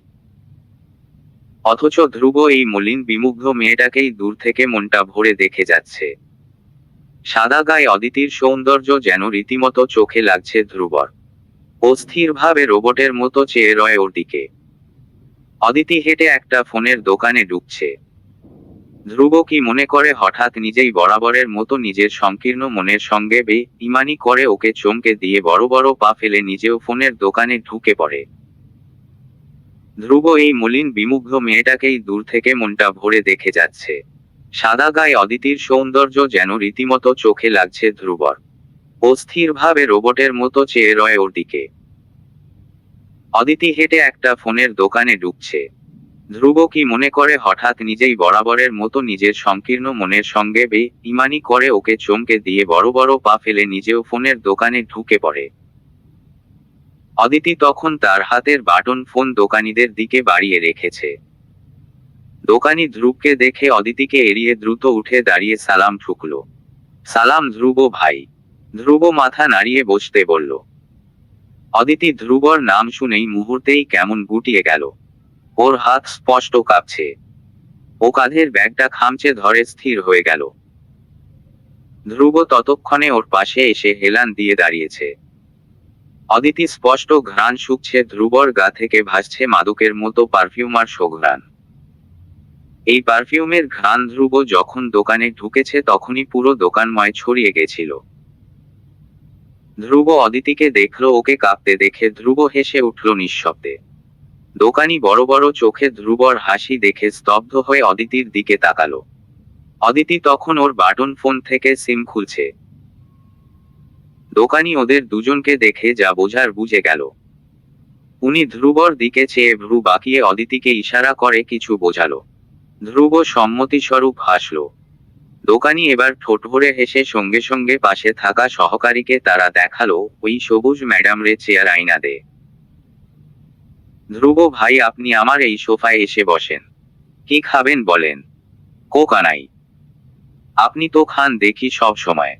অথচ ধ্রুব এই মলিন বিমুগ্ধ মেয়েটাকেই দূর থেকে মনটা ভরে দেখে যাচ্ছে। সাদা গায়ে অদিতির সৌন্দর্য যেন রীতিমতো চোখে লাগছে ধ্রুবর। অস্থিরভাবে রোবটের মতো চেয়ে রয় ওর দিকে। অদিতি হেঁটে একটা ফোনের দোকানে ঢুকছে। ধ্রুব কি মনে করে হঠাৎ নিজেই বরাবরের মতো নিজের সংকীর্ণ মনের সঙ্গে বেঈমানি করে ওকে চমকে দিয়ে বড় বড় পা ফেলে নিজেও ফোনের দোকানে ঢুকে পড়ে। ধ্রুব এই মলিন বিমুগ্ধ মেয়েটাকেই দূর থেকে মনটা ভরে দেখে যাচ্ছে। সাদা গায়ে অদিতির সৌন্দর্য যেন রীতিমতো চোখে লাগছে ধ্রুবর। অস্থিরভাবে রোবটের মতো চেয়ে রয় ওর দিকে। অদিতি হেঁটে একটা ফোনের দোকানে ঢুকছে। ধ্রুব কি মনে করে হঠাৎ নিজেই বরাবরের মতো নিজের সংকীর্ণ মনের সঙ্গে বেঈমানি করে ওকে চমকে দিয়ে বড় বড় পা ফেলে নিজেও ফোনের দোকানে ঢুকে পড়ে। অদিতি তখন তার হাতের বাটন ফোন দোকানিদের দিকে বাড়িয়ে রেখেছে। দোকানি ধ্রুবকে দেখে অদিতিকে এড়িয়ে দ্রুত উঠে দাঁড়িয়ে সালাম ঠুকল। সালাম ধ্রুব ভাই। ধ্রুব মাথা নাড়িয়ে বসতে বলল। অদিতি ধ্রুবর নাম শুনেই মুহূর্তেই কেমন গুটিয়ে গেল। ওর হাত স্পষ্ট কাঁপছে। ও কাঁধের ব্যাগটা খামচে ধরে স্থির হয়ে গেল। ধ্রুব ততক্ষণে ওর পাশে এসে হেলান দিয়ে দাঁড়িয়েছে। অদিতি স্পষ্ট ঘ্রাণ শুকছে ধ্রুবর গা থেকে, ভাসছে মাদকের মতো পারফিউমার সুঘ্রাণ। এই পারফিউমের ঘ্রাণ ধ্রুব যখন দোকানে ঢুকেছে তখনই পুরো দোকানময় ছড়িয়ে গেছিল। ধ্রুব অদিতিকে দেখল, ওকে কাঁপতে দেখে ধ্রুব হেসে উঠল নিঃশব্দে। দোকানি বড় বড় চোখে ধ্রুবর হাসি দেখে স্তব্ধ হয়ে অদিতির দিকে তাকালো। অদিতি তখন ওর বাটন ফোন থেকে সিম খুলছে। দোকানি ওদের দুজনকে দেখে যা বোঝার বুঝে গেল। উনি ধ্রুবর দিকে চেয়ে ভ্রু বাঁকিয়ে অদিতিকে ইশারা করে কিছু বোঝালো। ধ্রুব সম্মতিস্বরূপ হাসল। দোকানি এবার ঠোঁট ভরে হেসে সঙ্গে সঙ্গে পাশে থাকা সহকারীকে তারা দেখালো, ওই সবুজ ম্যাডাম রে চেয়ার আইনা দে। ধ্রুব ভাই, আপনি আমার এই সোফায় এসে বসেন। কি খাবেন বলেন? কোকা নাই? আপনি তো খান দেখি সব সময়।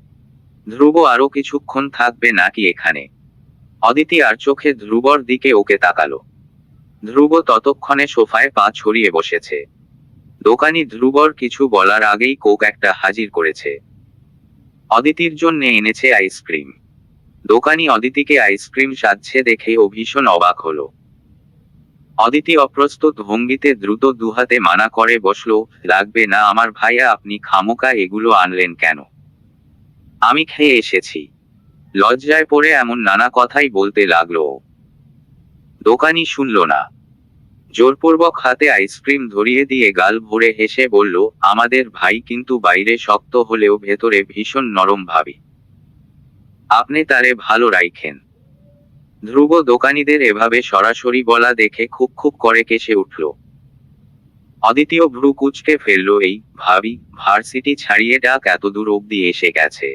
ধ্রুব আরো কিছুক্ষণ থাকবে নাকি এখানে? অদিতি আর চোখে ধ্রুবর দিকে ওকে তাকালো। ধ্রুব ততক্ষণে সোফায় পা ছড়িয়ে বসেছে। দোকানি ধ্রুবর কিছু বলার আগেই কোক একটা হাজির করেছে। অদিতির জন্য এনেছে আইসক্রিম। দোকানি অদিতিকে আইসক্রিম সাজছে দেখে ও ভীষণ অবাক হলো। অদিতি অপ্রস্তুত ভঙ্গিতে দ্রুত দুহাতে মানা করে বসলো, লাগবে না আমার ভাইয়া, আপনি খামোকা এগুলো আনলেন কেন? আমি খেয়ে এসেছি। লজ্জায় পড়ে এমন নানা কথাই বলতে লাগলো ও। দোকানি শুনল না। জোরপূর্বক হাতে আইসক্রিম ধরিয়ে দিয়ে গাল ভরে হেসে বলল, আমাদের ভাই কিন্তু বাইরে শক্ত হলেও ভেতরে ভীষণ নরম ভাবি। আপনি তারে ভালো রাইখেন। ধ্রুব দোকানিদের এভাবে সরাসরি বলা দেখে খুব খুব করে কেসে উঠল। অদ্বিতীয় ভ্রু কুঁচকে ফেলল, এই ভাবি ভার্সিটি ছাড়িয়ে ডাক এত দূর অব্দি এসে গেছে।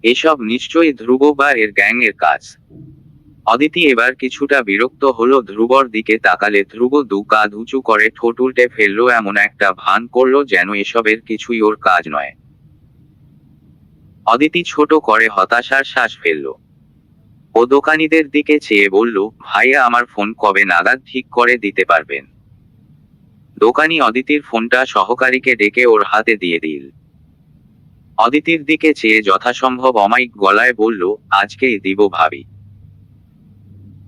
এসব নিশ্চয়ই ধ্রুব বা এর গ্যাংয়ের কাজ। অদিতি এবার কিছুটা বিরক্ত হলো ধ্রুবর দিকে তাকালে ধ্রুব দু কাঁধ উঁচু করে ঠোঁট উল্টে ফেললো, এমন একটা ভান করলো যেন এসবের কিছুই ওর কাজ নয়। অদিতি ছোট করে হতাশার শ্বাস ফেলল। ও দোকানিদের দিকে চেয়ে বলল, ভাইয়া আমার ফোন কবে নাগাদ ঠিক করে দিতে পারবেন? দোকানি অদিতির ফোনটা সহকারীকে ডেকে ওর হাতে দিয়ে দিল। অদিতির দিকে চেয়ে যথাসম্ভব অমায়িক গলায় বলল, আজকেই দিব ভাবি।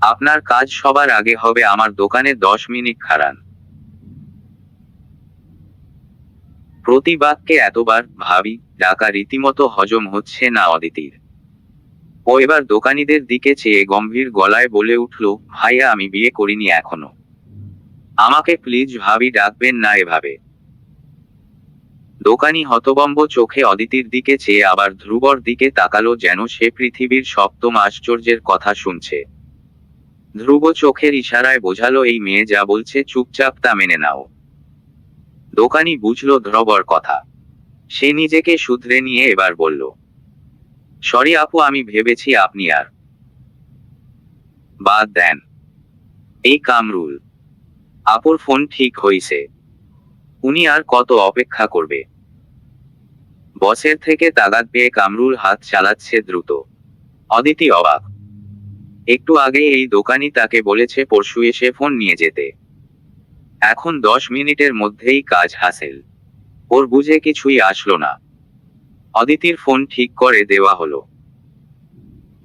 আপনার কাজ সবার আগে হবে, আমার দোকানে 10 মিনিট খাড়ান। প্রতি বাক্যে এতবার ভাবি ডাকা রীতিমতো হজম হচ্ছে না অদিতির। ও এবার দোকানিদের দিকে চেয়ে গম্ভীর গলায় বলে উঠল, ভাইয়া আমি বিয়ে করিনি এখনো। আমাকে প্লিজ ভাবি ডাকবেন না এভাবে। দোকানি হতভম্ব চোখে অদিতির দিকে চেয়ে আবার ধ্রুবর দিকে তাকালো, যেন সে পৃথিবীর সপ্তম আশ্চর্যের কথা শুনছে। ধ্রুব চোখের ইশারায় বোঝালো, এই মেয়ে যা বলছে চুপচাপ তা মেনে নাও। দোকানি বুঝলো ধ্রুবর কথা। সে নিজেকে শুধরে নিয়ে এবার বলল, সরি আপু, আমি ভেবেছি আপনি আর বাদ দেন এই কামরুল আপুর ফোন ঠিক হইছে, উনি আর কত অপেক্ষা করবে। বসের থেকে তাগাদ পেয়ে কামরুল হাত চালাচ্ছে দ্রুত। অদিতি অবাক। একটু আগে এই দোকানি তাকে বলেছে পরশু এসে ফোন নিয়ে যেতে, এখন 10 মিনিটের মধ্যেই কাজ হাসিল। ওর বুঝে কিছুই আসলো না। অদিতির ফোন ঠিক করে দেওয়া হলো।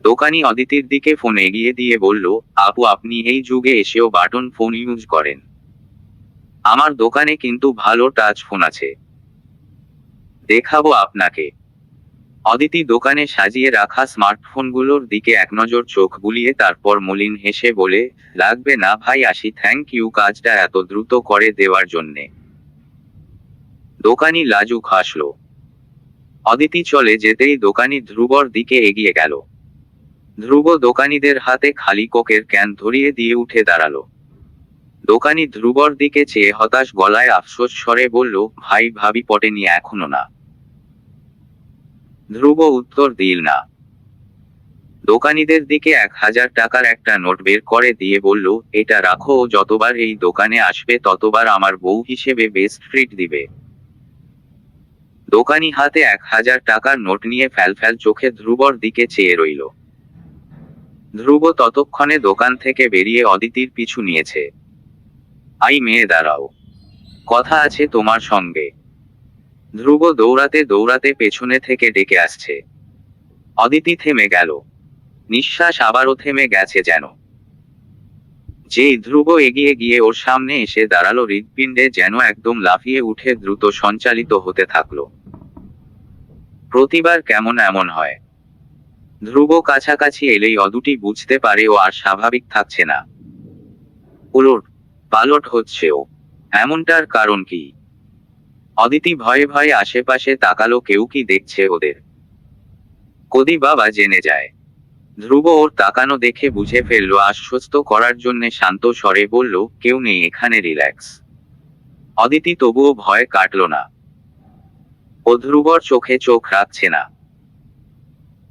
দোকানি অদিতির দিকে ফোন এগিয়ে দিয়ে বলল, আপু আপনি এই যুগে এসেও বাটন ফোন ইউজ করেন? আমার দোকানে কিন্তু ভালো টাচ ফোন আছে, দেখাবো আপনাকে। অদিতি দোকানে সাজিয়ে রাখা স্মার্টফোনগুলোর দিকে এক নজর চোখ বুলিয়ে তারপর মলিন হেসে বলে, লাগবে না ভাই, আসি, থ্যাংক ইউ কাজটা এত দ্রুত করে দেওয়ার জন্যে। দোকানি লাজুক হাসলো। অদিতি চলে যেতেই দোকানি ধ্রুবর দিকে এগিয়ে গেল। ধ্রুব দোকানিদের হাতে খালি কোকের ক্যান ধরিয়ে দিয়ে উঠে দাঁড়ালো। দোকানি ধ্রুবর দিকে চেয়ে হতাশ গলায় আফসোস স্বরে বলল, ভাই ভাবি পটেনি এখনো না? ধ্রুব উত্তর দিল না। দোকানিদের দিকে 1000 টাকার একটা নোট বের করে দিয়ে বলল, এটা রাখো, ও যতবার এই দোকানে আসবে ততবার আমার বউ হিসেবে বেস্ট ট্রিট দিবে। দোকানি হাতে 1000 টাকার নোট নিয়ে ফ্যালফ্যাল চোখে ধ্রুবর দিকে চেয়ে রইল। ধ্রুব ততক্ষণে দোকান থেকে বেরিয়ে অদিতির পিছু নিয়েছে। আই মেয়ে দাঁড়াও, কথা আছে তোমার সঙ্গে। ধ্রুব দৌড়াতে দৌড়াতে পেছনে থেকে ডেকে আসছে। অদিতি থেমে গেল। নিঃশ্বাস আবারও থেমে গেছে যেন। যেই ধ্রুব এগিয়ে গিয়ে ওর সামনে এসে দাঁড়ালো, হৃৎপিণ্ডে যেন একদম লাফিয়ে উঠে দ্রুত সঞ্চালিত হতে থাকলো। প্রতিবার কেমন এমন হয়? ধ্রুব কাছাকাছি এলেই অদুটি বুঝতে পারে ও আর স্বাভাবিক থাকছে না। উলট পালট হচ্ছে ও। এমনটার কারণ কি? অদিতি ভয়ে ভয়ে আশেপাশে তাকালো, কেউ কি দেখছে ওদের? কদি বাবা জেনে যায়। ধ্রুব ওর তাকানো দেখে বুঝে ফেললো, আশ্বস্ত করার জন্যে শান্ত স্বরে বলল, কেউ নেই এখানে, রিল্যাক্স। অদিতি তবুও ভয় কাটল না। ও ধ্রুবর চোখে চোখ রাখছে না।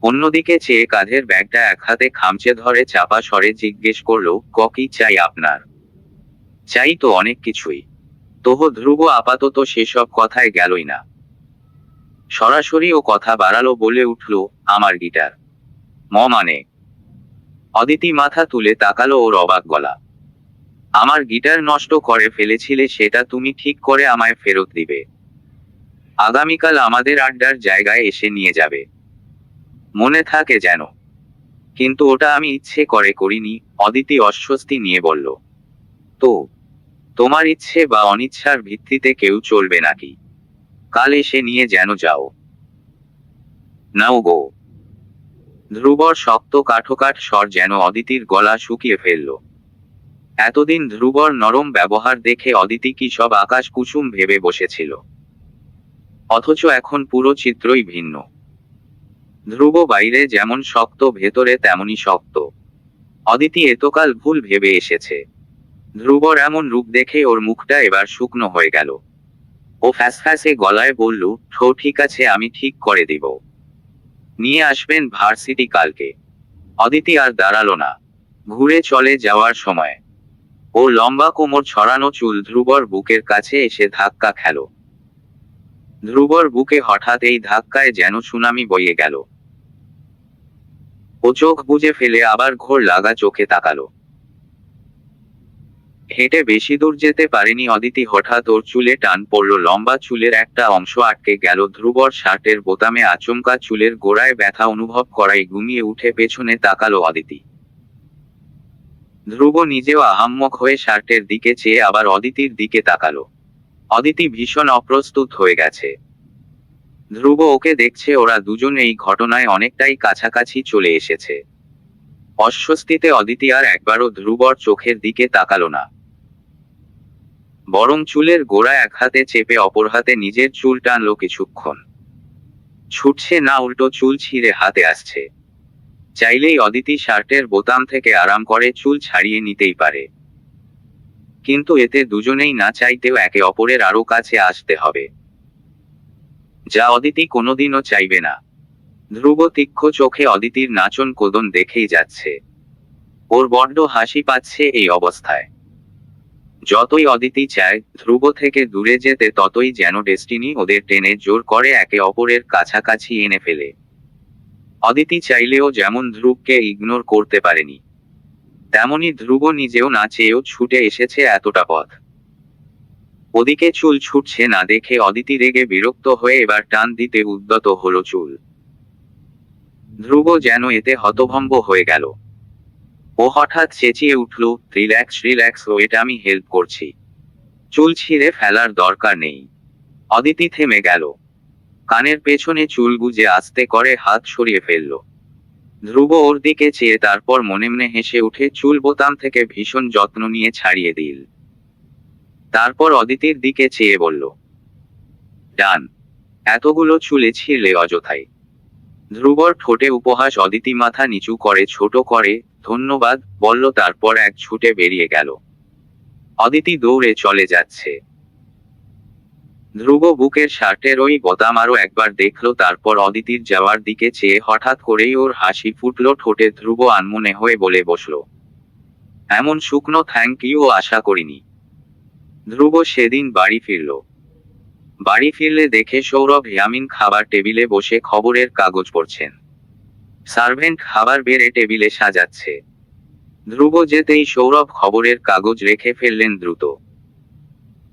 অন্যদিকে চেয়ে কাঁধের ব্যাগটা এক হাতে খামচে ধরে চাপা স্বরে জিজ্ঞেস করলো, কি চাই আপনার? চাই তো অনেক কিছুই। তবু ধ্রুব আপাতত সেসব কথায় গেলই না। সরাসরি ও কথা বাড়ালো, বলে উঠল, আমার গিটার। মানে? অদিতি মাথা তুলে তাকালো ওর অবাক গলা। আমার গিটার নষ্ট করে ফেলেছিলে, সেটা তুমি ঠিক করে আমায় ফেরত দিবে। আগামীকাল আমাদের আড্ডার জায়গায় এসে নিয়ে যাবে, মনে থাকে যেন। কিন্তু ওটা আমি ইচ্ছে করে করিনি, অদিতি অস্বস্তি নিয়ে বলল। তো তোমার ইচ্ছে বা অনিচ্ছার ভিত্তিতে কেউ চলবে নাকি? কাল এসে নিয়ে যেন যাও। নাও গো। ধ্রুবর শক্ত কাঠোকাঠ স্বর যেন অদিতির গলা শুকিয়ে ফেলল। এতদিন ধ্রুবর নরম ব্যবহার দেখে অদিতি কি সব আকাশ কুসুম ভেবে বসেছিল। অথচ এখন পুরো চিত্রই ভিন্ন। ধ্রুব বাইরে যেমন শক্ত, ভেতরে তেমনই শক্ত। অদিতি এতকাল ভুল ভেবে এসেছে। ধ্রুবর এমন রূপ দেখে ওর মুখটা এবার শুকনো হয়ে গেল। ও ফ্যাসফ্যাসে গলায় বলল, ঠিক আছে, আমি ঠিক করে দিব। নিয়ে আসবেন ভার্সিটি কালকে। অদিতি আর দাঁড়ালো না। ঘুরে চলে যাওয়ার সময় ওর লম্বা কোমর ছড়ানো চুল ধ্রুবর বুকের কাছে এসে ধাক্কা খেল। ধ্রুবর বুকে হঠাৎ এই ধাক্কায় যেন সুনামি বয়ে গেল। ও চোখ বুজে ফেলে আবার ঘোর লাগা চোখে তাকালো। হেঁটে বেশি দূর যেতে পারেনি অদিতি, হঠাৎ ওর চুলে টান পড়ল। লম্বা চুলের একটা অংশ আটকে গেল ধ্রুবর শার্টের বোতামে। আচমকা চুলের গোড়ায় ব্যথা অনুভব করায় ঘুমিয়ে উঠে পেছনে তাকালো অদিতি। ধ্রুব নিজেও আহাম্মক হয়ে শার্টের দিকে চেয়ে আবার অদিতির দিকে তাকালো। অদিতি ভীষণ অপ্রস্তুত হয়ে গেছে। ধ্রুব ওকে দেখছে, ওরা দুজন এই ঘটনায় অনেকটাই কাছাকাছি চলে এসেছে। অস্বস্তিতে অদিতি আর একবারও ধ্রুবর চোখের দিকে তাকালো না। বরং চুলের গোড়া এক হাতে চেপে অপর হাতে নিজের চুল টানল কিছুক্ষণ। ছুটছে না, উল্টো চুল ছিঁড়ে হাতে আসছে। চাইলেই অদিতি শার্টের বোতাম থেকে আরাম করে চুল ছাড়িয়ে নিতেই পারে, কিন্তু এতে দুজনেই না চাইতেও একে অপরের আরো কাছে আসতে হবে, যা অদিতি কোনোদিনও চাইবে না। ধ্রুব তীক্ষ্ণ চোখে অদিতির নাচন কোদন দেখেই যাচ্ছে। ওর বড্ড হাসি পাচ্ছে এই অবস্থায়। যতই অদিতি চায় ধ্রুব থেকে দূরে যেতে, ততই যেন ডেস্টিনি ওদের টেনে জোর করে একে অপরের কাছাকাছি এনে ফেলে। অদিতি চাইলেও যেমন ধ্রুবকে ইগনোর করতে পারেনি, তেমনি ধ্রুব নিজেও না চেয়েও ছুটে এসেছে এতটা পথ। ওদিকে চুল ছুটছে না দেখে অদিতি রেগে বিরক্ত হয়ে এবার টান দিতে উদ্যত হলো চুল। ধ্রুব যেন এতে হতভম্ব হয়ে গেল। ও হঠাৎ চেঁচিয়ে উঠল, রিল্যাক্স রিল্যাক্স, ওয়েট, আমি হেল্প করছি, চুল ছিঁড়ে ফেলার দরকার নেই। অদিতি থেমে গেল, কানের পেছনে চুল গুজে আস্তে করে হাত সরিয়ে ফেলল। ধ্রুব ওর দিকে চেয়ে তারপর মনে মনে হেসে উঠে চুল বোতাম থেকে ভীষণ যত্ন নিয়ে ছাড়িয়ে দিল। তারপর অদিতির দিকে চেয়ে বলল, ডান, এতগুলো চুলে ছিঁড়লে অযথাই। ধ্রুবর ঠোঁটে উপহাস। অদিতি মাথা নিচু করে ছোট করে ধন্যবাদ বলল, তারপর এক ছুটে বেরিয়ে গেল। অদিতি দৌড়ে চলে যাচ্ছে। ধ্রুব বুকের শার্টের ওই বোতাম আরো একবার দেখল, তারপর অদিতির যাওয়ার দিকে চেয়ে হঠাৎ করেই ওর হাসি ফুটল ঠোঁটে। ধ্রুব আনমনে হয়ে বলে বসল, এমন শুকনো থ্যাংক ইউ আশা করিনি। ধ্রুব সেদিন বাড়ি ফিরল। বাড়ি ফিরলে দেখে সৌরভ ইয়ামিন খাবার টেবিলে বসে খবরের কাগজ পড়ছেন। সার্ভেন্ট খাবার বেড়ে টেবিলে সাজাচ্ছে। ধ্রুব যেতেই সৌরভ খবরের কাগজ রেখে ফেললেন দ্রুত।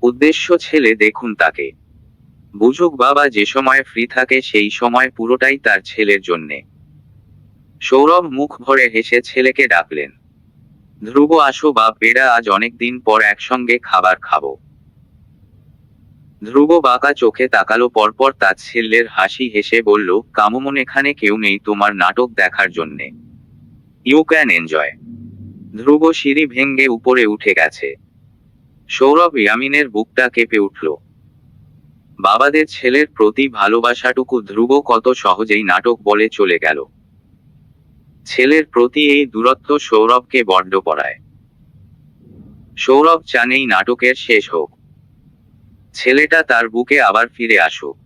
উদ্দেশ্য, ছেলে দেখুন তাকে, বুঝুক বাবা যে সময় ফ্রি থাকে সেই সময় পুরোটাই তার ছেলের জন্যে। সৌরভ মুখ ভরে হেসে ছেলেকে ডাকলেন, ধ্রুব আসো বাপ, এরা আজ অনেক দিন পর একসঙ্গে খাবার খাবো। ধ্রুব বাঁকা চোখে তাকালো, পরপর তাচ্ছিল্যের হাসি হেসে বলল, কামমন এখানে কেউ নেই তোমার নাটক দেখার জন্যে, ইউ ক্যান এনজয়। ধ্রুব সিঁড়ি ভেঙ্গে উপরে উঠে গেছে। সৌরভ ইয়ামিনের বুকটা কেঁপে উঠল। বাবাদের ছেলের প্রতি ভালোবাসাটুকু ধ্রুব কত সহজেই নাটক বলে চলে গেল। ছেলের প্রতি এই দূরত্ব সৌরভকে বড্ড পড়ায়। সৌরভ চানেই নাটকের শেষ হোক, ছেলেটা তার বুকে আবার ফিরে আসুক।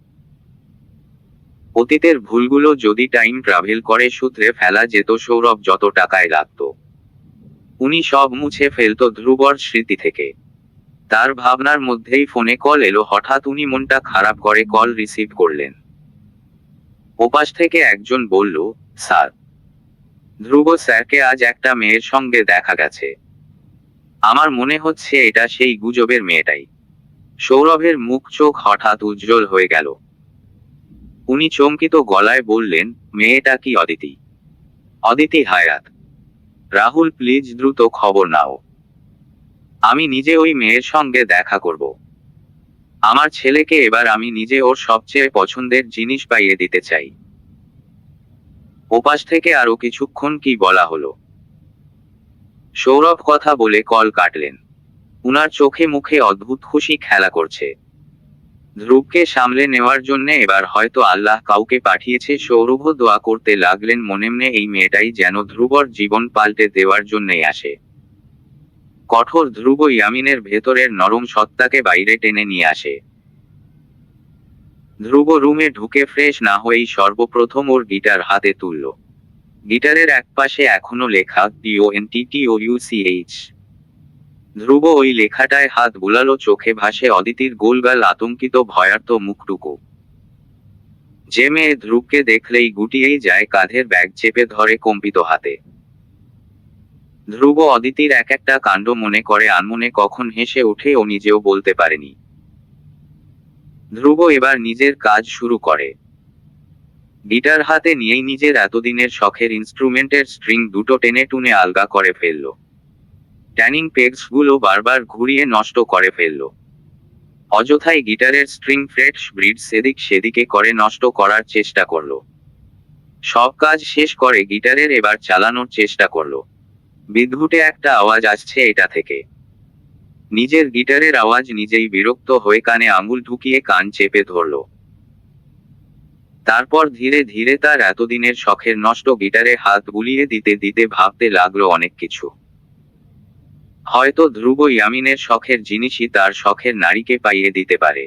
অতীতের ভুলগুলো যদি টাইম ট্রাভেল করে শুধরে ফেলা যেত, সৌরভ যত টাকায় লাগত উনি সব মুছে ফেলত ধ্রুবর স্মৃতি থেকে। তার ভাবনার মধ্যেই ফোনে কল এলো। হঠাৎ উনি মনটা খারাপ করে কল রিসিভ করলেন। ওপাশ থেকে একজন বলল, স্যার, ধ্রুব স্যারকে আজ একটা মেয়ের সঙ্গে দেখা গেছে। আমার মনে হচ্ছে এটা সেই গুজবের মেয়েটাই। সৌরভের মুখ চোখ হঠাৎ উজ্জ্বল হয়ে গেল। উনি চমকিত গলায় বললেন, মেয়েটা কি অদিতি? অদিতি হায়াত? রাহুল, প্লিজ দ্রুত খবর নাও, আমি নিজে ওই মেয়ের সঙ্গে দেখা করব। আমার ছেলেকে এবার আমি নিজে ওর সবচেয়ে পছন্দের জিনিস পাইয়ে দিতে চাই। ওপাশ থেকে আরো কিছুক্ষণ কি বলা হলো। সৌরভ কথা বলে কল কাটলেন। উনার চোখে মুখে অদ্ভুত খুশি খেলা করছে। ধ্রুবকে সামলে নেওয়ার জন্য এবার হয়তো আল্লাহ কাউকে পাঠিয়েছে। সৌরভ দোয়া করতে লাগলেন মনে মনে, এই মেয়েটাই যেন ধ্রুবর জীবন পাল্টে দেওয়ার জন্যই আসে। কঠোর ধ্রুব ইয়ামিনের ভেতরের নরম সত্তাকে বাইরে টেনে নিয়ে আসে। ধ্রুব রুমে ঢুকে ফ্রেশ না হয়েই সর্বপ্রথম ওর গিটার হাতে তুলল। গিটারের একপাশে এখনো লেখা DONTTOUCH। ধ্রুব ওই লেখাটায় হাত বুলালো। চোখে ভাসে অদিতির গোলগাল আতঙ্কিত ভয়ার্ত মুখটুকু। যে মেয়ে ধ্রুবকে দেখলেই গুটিয়েই যায়, কাঁধের ব্যাগ চেপে ধরে কম্পিত হাতে। ধ্রুব অদিতির এক একটা কাণ্ড মনে করে আনমনে কখন হেসে ওঠে ও নিজেও বলতে পারেনি। ধ্রুব এবার নিজের কাজ শুরু করে। গিটার হাতে নিয়েই নিজের এতদিনের শখের ইনস্ট্রুমেন্টের স্ট্রিং দুটো টেনে টুনে আলগা করে ফেলল। ট্যানিং পেগস গুলো বারবার ঘুরিয়ে নষ্ট করে ফেলল। অযথাই গিটারের স্ট্রিং ফ্রেটস ব্রিডস এদিক সেদিকে করে নষ্ট করার চেষ্টা করল। সব কাজ শেষ করে গিটারের এবার চালানোর চেষ্টা করল। বিদ্যুটে একটা আওয়াজ আসছে এটা থেকে। নিজের গিটারের আওয়াজ নিজেই বিরক্ত হয়ে কানে আঙুল ঢুকিয়ে কান চেপে ধরল। তারপর ধীরে ধীরে তার এতদিনের শখের নষ্ট গিটারে হাত বুলিয়ে দিতে দিতে ভাবতে লাগলো অনেক কিছু। হয়তো ধ্রুব ইয়ামিনের শখের জিনিসই তার শখের নারীকে পাইয়ে দিতে পারে।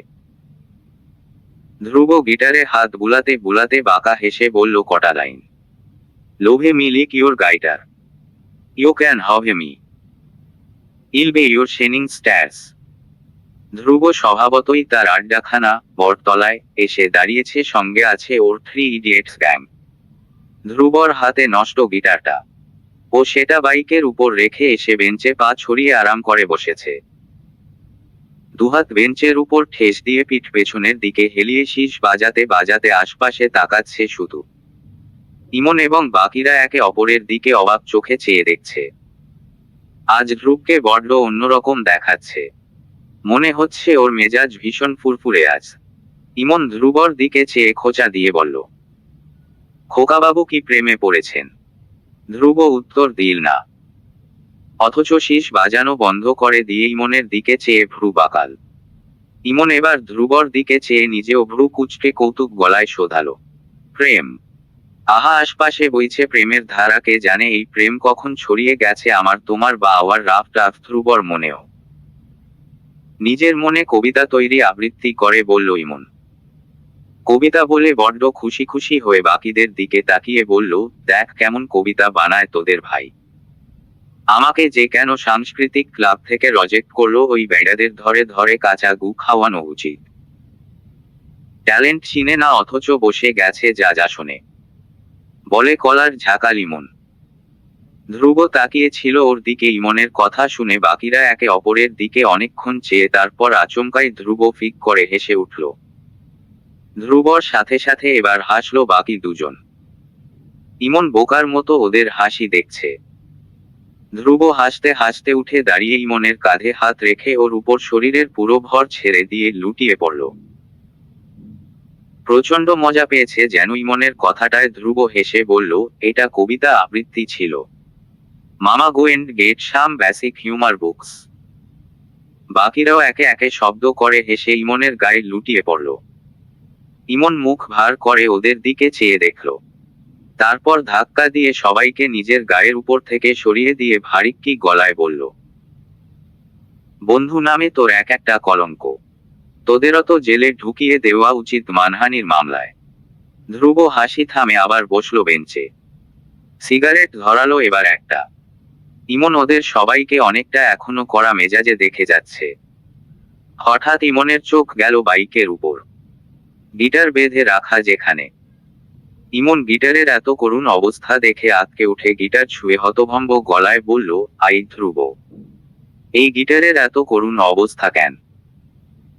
ধ্রুব গিটারে হাত বুলাতে বুলাতে বাঁকা হেসে বলল কটা line. Love me like your guitar, you can have me, I'll be your শেনিং stats. ধ্রুব স্বভাবতই তার আড্ডাখানা বটতলায় এসে দাঁড়িয়েছে, সঙ্গে আছে ওর 3 ইডিয়েটস গ্যাং। ধ্রুবর হাতে নষ্ট গিটারটা, ও সেটা বাইকের উপর রেখে এসে বেঞ্চে পা ছড়িয়ে আরাম করে বসেছে। দুহাত বেঞ্চের উপর ঠেস দিয়ে পিঠ পেছনের দিকে হেলিয়ে শীষ বাজাতে বাজাতে আশপাশে তাকাচ্ছে শুধু। ইমন এবং বাকিরা একে অপরের দিকে অবাক চোখে চেয়ে দেখছে। আজ ধ্রুবকে বড্ড অন্যরকম দেখাচ্ছে। মনে হচ্ছে ওর মেজাজ ভীষণ ফুরফুরে আজ। ইমন ধ্রুবর দিকে চেয়ে খোঁচা দিয়ে বলল, খোকাবাবু কি প্রেমে পড়েছেন? ধ্রুব উত্তর দিল না, অথচ শীষ বাজানো বন্ধ করে দিয়ে ইমনের দিকে চেয়ে ভ্রু বাঁকাল। ইমন এবার ধ্রুবর দিকে চেয়ে নিজেও ভ্রু কুঁচকে কৌতুক গলায় শোধালো, প্রেম? আহা, আশপাশে বইছে প্রেমের ধারা, কে জানে এই প্রেম কখন ছড়িয়ে গেছে আমার তোমার বা আওয়ার রাফ টাফ। ধ্রুবর মনেও নিজের মনে কবিতা তৈরি আবৃত্তি করে বলল ইমন। কবিতা বলে বড্ড খুশি খুশি হয়ে বাকিদের দিকে তাকিয়ে বলল, দেখ কেমন কবিতা বানায় তোদের ভাই। আমাকে যে কেন সাংস্কৃতিক ক্লাব থেকে রজেক্ট করলো, ওই বেড়াদের ধরে ধরে কাঁচা গু খাওয়ানো উচিত। ট্যালেন্ট চিনে না অথচ বসে গেছে যা যা শোনে, বলে কলার ঝাঁকাল ইমন। ধ্রুব তাকিয়ে ছিল ওর দিকে। ইমনের কথা শুনে বাকিরা একে অপরের দিকে অনেকক্ষণ চেয়ে তারপর আচমকাই ধ্রুব ফিক করে হেসে উঠল। ধ্রুবর সাথে সাথে এবার হাসলো বাকি দুজন। ইমন বোকার মতো ওদের হাসি দেখছে। ধ্রুব হাসতে হাসতে উঠে দাঁড়িয়ে ইমনের কাঁধে হাত রেখে ওর উপর শরীরের পুরো ভর ছেড়ে দিয়ে লুটিয়ে পড়ল। প্রচন্ড মজা পেয়েছে যেন ইমনের কথাটায়। ধ্রুব হেসে বলল, এটা কবিতা আবৃত্তি ছিল মামা, go and get some basic humour books. বাকিরাও একে একে শব্দ করে হেসে ইমনের গায়ে লুটিয়ে পড়ল। ইমন মুখ ভার করে ওদের দিকে চেয়ে দেখল, তারপর ধাক্কা দিয়ে সবাইকে নিজের গায়ের উপর থেকে সরিয়ে দিয়ে ভারিক্কি গলায় বলল, বন্ধু নামে তোর এক একটা কলঙ্ক, তোদেরও তো জেলে ঢুকিয়ে দেওয়া উচিত মানহানির মামলায়। ধ্রুব হাসি থামে আবার বসলো বেঞ্চে। সিগারেট ধরালো এবার একটা। ইমন ওদের সবাইকে অনেকটা এখনো কড়া মেজাজে দেখে যাচ্ছে। হঠাৎ ইমনের চোখ গেল বাইকের উপর, গিটার বেঁধে রাখা যেখানে। ইমন গিটারের এত করুণ অবস্থা দেখে আঁতকে উঠে গিটার ছুঁয়ে হতভম্ব গলায় বলল, আই ধ্রুব, এই গিটারের এত করুণ অবস্থা কেন?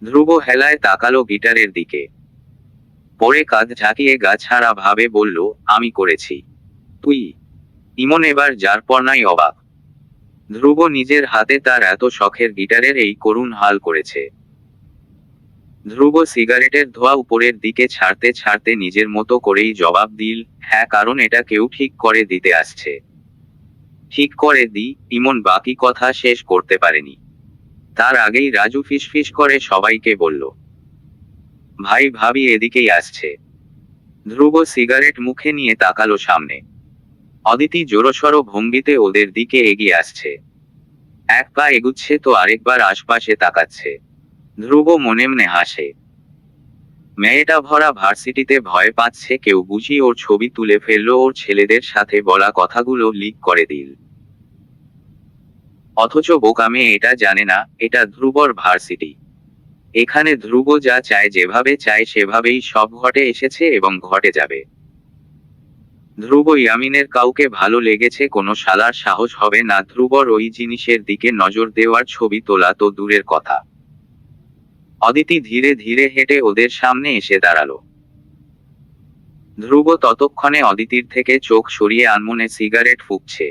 ধ্রুব হেলায় তাকালো গিটারের দিকে, পরে কাঁধ ঝাঁকিয়ে গাছাড়া ভাবে বলল, আমি করেছি। তুই? ইমন এবার যারপরনাই অবাক। ধ্রুব নিজের হাতে তার এত শখের গিটারের এই করুণ হাল করেছে। ধ্রুব সিগারেটের ধোঁয়া উপরের দিকে ছাড়তে ছাড়তে নিজের মতো করেই জবাব দিল, হ্যাঁ, কারণ এটা কেউ ঠিক করে দিতে আসছে। ঠিক করে দি? ইমন বাকি কথা শেষ করতে পারেনি। তার আগেই রাজু ফিসফিস করে সবাইকে বলল, ভাই ভাবি এদিকেই আসছে। ধ্রুব সিগারেট মুখে নিয়ে তাকালো সামনে। অদিতি জোরসড় ভঙ্গিতে ওদের দিকে এগিয়ে আসছে। এক পা এগুচ্ছে তো আরেকবার আশপাশে তাকাচ্ছে। ধ্রুব মনে মনে হাসে। মেয়েটা ভরা ভার্সিটিতে ভয় পাচ্ছে কেউ বুঝি ওর ছবি তুলে ফেললো, ওর ছেলেদের সাথে বলা কথাগুলো লিক করে দিল। অথচ বোকা মেয়ে এটা জানে না এটা ধ্রুবর ভার্সিটি। এখানে ধ্রুব যা চায়, যেভাবে চায় সেভাবেই সব ঘটে এসেছে এবং ঘটে যাবে। ধ্রুব ইয়ামিনের কাউকে ভালো লেগেছে কোনো শালার সাহস হবে না ধ্রুবর ওই জিনিসের দিকে নজর দেওয়ার। ছবি তোলা তো দূরের কথা। অদিতি ধীরে ধীরে হেঁটে ওদের সামনে এসে দাঁড়ালো। ধ্রুব ততক্ষণে অদিতির থেকে চোখ সরিয়ে আনমনে সিগারেট ফুঁকছে,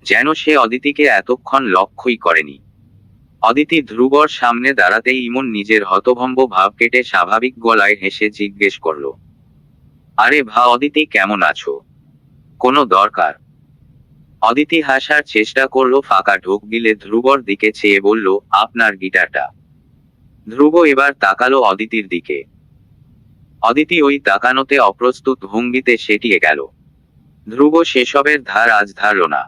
যেন সে অদিতিকে এতক্ষণ লক্ষ্যই করেনি। অদিতি ধ্রুবর সামনে দাঁড়াতেই ইমন নিজের হতভম্ব ভাব কেটে স্বাভাবিক গলায় হেসে জিজ্ঞেস করল, আরে ভা অদিতি, কেমন আছো? কোনো দরকার? অদিতি হাসার চেষ্টা করলো, ফাঁকা ঢোক গিলে ধ্রুবর দিকে চেয়ে বলল, আপনার গিটারটা। ধ্রুব এবার তাকালো অদিতির দিকে। অদিতি ওই তাকানোতে অপ্রস্তুত ভঙ্গিতে সেটিয়ে গেল। ধ্রুব সেসবের ধার আজ ধারল না।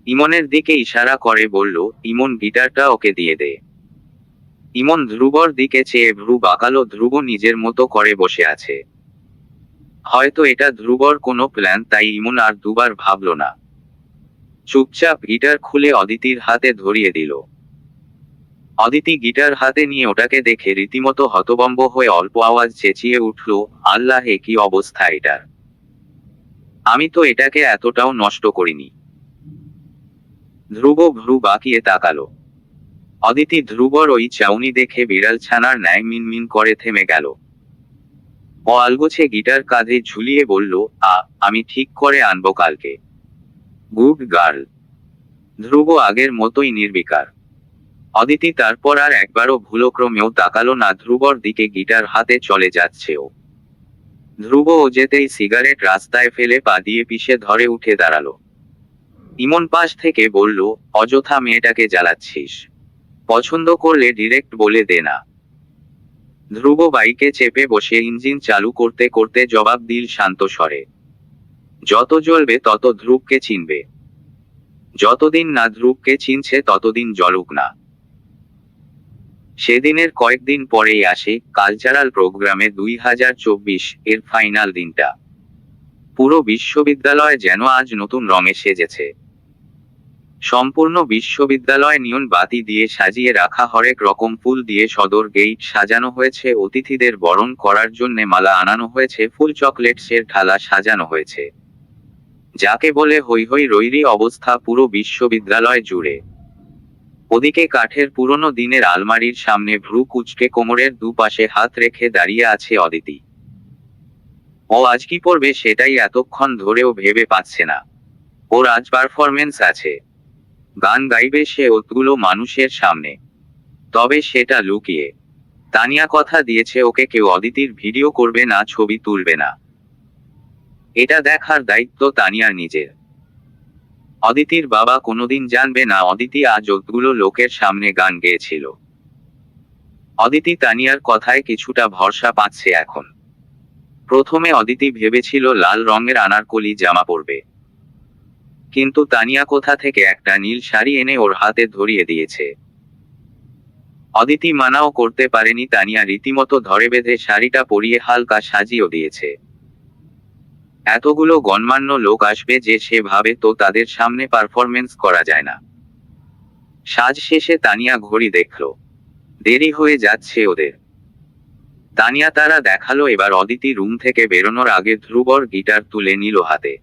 ইমনের দিকে ইশারা করে বলল, ইমন, গিটারটা ওকে দিয়ে দে। ইমন ধ্রুবর দিকে চেয়ে ভ্রু বাঁকালো। ধ্রুব নিজের মতো করে বসে আছে। হয়তো এটা ধ্রুবর কোনো প্ল্যান, তাই ইমন আর দুবার ভাবল না। চুপচাপ গিটার খুলে অদিতির হাতে ধরিয়ে দিল। অদিতি গিটার হাতে নিয়ে ওটাকে দেখে রীতিমতো হতভম্ব হয়ে অল্প আওয়াজ চেঁচিয়ে উঠল, আল্লাহ, এ কি অবস্থা এটার! আমি তো এটাকে এতটাও নষ্ট করিনি। ধ্রুব ভ্রু বাঁকিয়ে তাকালো। অদিতি ধ্রুবর ওই চাউনি দেখে বিড়াল ছানার ন্যায় মিনমিন করে থেমে গেল। ও আলগোছে গিটার কাঁধে ঝুলিয়ে বলল, আমি ঠিক করে আনবো কালকে। Good girl. ধ্রুব আগের মতোই নির্বিকার। অদিতি তারপর আর একবারও ভুলক্রমেও তাকালো না ধ্রুবর দিকে। গিটার হাতে চলে যাচ্ছে ও। ধ্রুব ও যেতেই সিগারেট রাস্তায় ফেলে পা দিয়ে পিষে ধরে উঠে দাঁড়ালো। ইমন পাশ থেকে বলল, অযথা মেয়েটাকে জ্বালাচ্ছিস। পছন্দ করলে ডিরেক্ট বলে দে না। ধ্রুব বাইকে চেপে বসে ইঞ্জিন চালু করতে করতে জবাব দিল শান্ত স্বরে, যত জ্বলবে তত ধ্রুবকে চিনবে। যতদিন না ধ্রুবকে চিনছে ততদিন জ্বলুক না। সেদিনের কয়েকদিন পরেই আসে কালচারাল প্রোগ্রামে 2024 এর ফাইনাল দিনটা। পুরো বিশ্ববিদ্যালয় যেন আজ নতুন রঙে সেজেছে। সম্পূর্ণ বিশ্ববিদ্যালয় নিয়ন বাতি দিয়ে সাজিয়ে রাখা, হরেক রকম ফুল দিয়ে সদর গেইট সাজানো হয়েছে। অতিথিদের বরণ করার জন্যে মালা আনানো হয়েছে, ফুল চকলেটসের ঢালা সাজানো হয়েছে। যাকে বলে হৈ হৈ রৈরি অবস্থা পুরো বিশ্ববিদ্যালয় জুড়ে। ওদিকে কাঠের পুরনো দিনের আলমারির সামনে ভ্রু কুঁচকে কোমরের দুপাশে হাত রেখে দাঁড়িয়ে আছে অদিতি। ও আজ কি পড়বে সেটাই এতক্ষণ ধরেও ভেবে পাচ্ছে না। ওর আজ পারফরমেন্স আছে। গান গাইবে সে অতগুলো মানুষের সামনে। তবে সেটা লুকিয়ে। তানিয়া কথা দিয়েছে ওকে কেউ অদিতির ভিডিও করবে না, ছবি তুলবে না। এটা দেখার দায়িত্ব তানিয়ার নিজের। অদিতির বাবা কোনোদিন জানবে না অদিতি আজ অতগুলো লোকের সামনে গান গেয়েছিল। অদিতি তানিয়ার কথায় কিছুটা ভরসা পাচ্ছে এখন। প্রথমে অদিতি ভেবেছিল লাল রঙের আনারকলি জামা পরবে, কিন্তু তানিয়া কোথা থেকে একটা নীল শাড়ি এনে ওর হাতে ধরিয়ে দিয়েছে। অদিতি মানাও করতে পারেনি, তানিয়া রীতিমতো ধরে বেঁধে শাড়িটা পরিয়ে হালকা সাজিয়েও দিয়েছে। এতগুলো গণ্যমান্য লোক আসবে যে সে ভাবে তো তাদের সামনে পারফরমেন্স করা যায় না। সাজ শেষে তানিয়া ঘড়ি দেখল, দেরি হয়ে যাচ্ছে ওদের। তানিয়া তারা দেখালো। এবার অদিতি রুম থেকে বেরোনোর আগে ধ্রুবর গিটার তুলে নিল হাতে।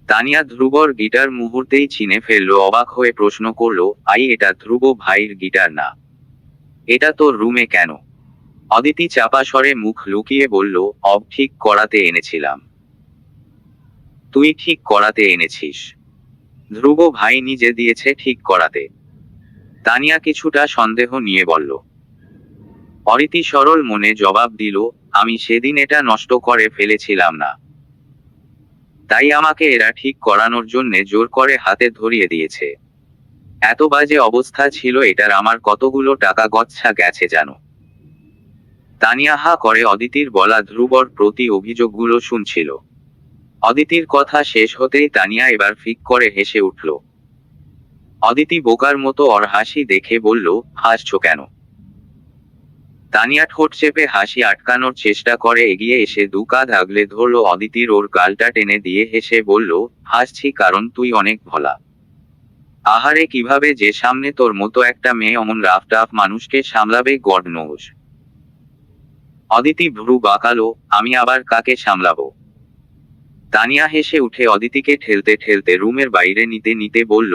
তানিয়া ধ্রুবর গিটার মুহূর্তেই চিনে ফেলল। অবাক হয়ে প্রশ্ন করল, এটা ধ্রুব ভাইয়ের গিটার না? এটা তোর রুমে কেন? অদিতি চাপা স্বরে মুখ লুকিয়ে বলল, ঠিক করাতে এনেছিলাম। তুই ঠিক করাতে এনেছিস? ধ্রুব ভাই নিজে দিয়েছে ঠিক করাতে। তানিয়া কিছুটা সন্দেহ নিয়ে বলল। অদিতি সরল মনে জবাব দিল, আমি সেদিন এটা নষ্ট করে ফেলেছিলাম না, তাই আমাকে এরা ঠিক করানোর জন্যে জোর করে হাতে ধরিয়ে দিয়েছে। এত বাজে অবস্থা ছিল এটার, আমার কতগুলো টাকা গচ্ছা গেছে জানো। তানিয়া হা করে অদিতির বলা ধ্রুবর প্রতি অভিযোগগুলো শুনছিল। অদিতির কথা শেষ হতেই তানিয়া এবার ফিক করে হেসে উঠল। অদিতি বোকার মতো ওর হাসি দেখে বলল, হাসছো কেন? তানিয়া ঠোঁট চেপে হাসি আটকানোর চেষ্টা করে এগিয়ে এসে দু কাঁধ আগলে ধরল অদিতির। ওর গালটা টেনে দিয়ে হেসে বলল, হাসছি কারণ তুই অনেক ভোলা। আহারে, কিভাবে যে সামনে তোর মতো একটা মেয়ে অমন রাফ টাফ মানুষকে সামলাবে, গড নোজ। অদিতি ভ্রু বাঁকালো, আমি আবার কাকে সামলাবো? তানিয়া হেসে উঠে অদিতিকে ঠেলতে ঠেলতে রুমের বাইরে নিতে নিতে বলল,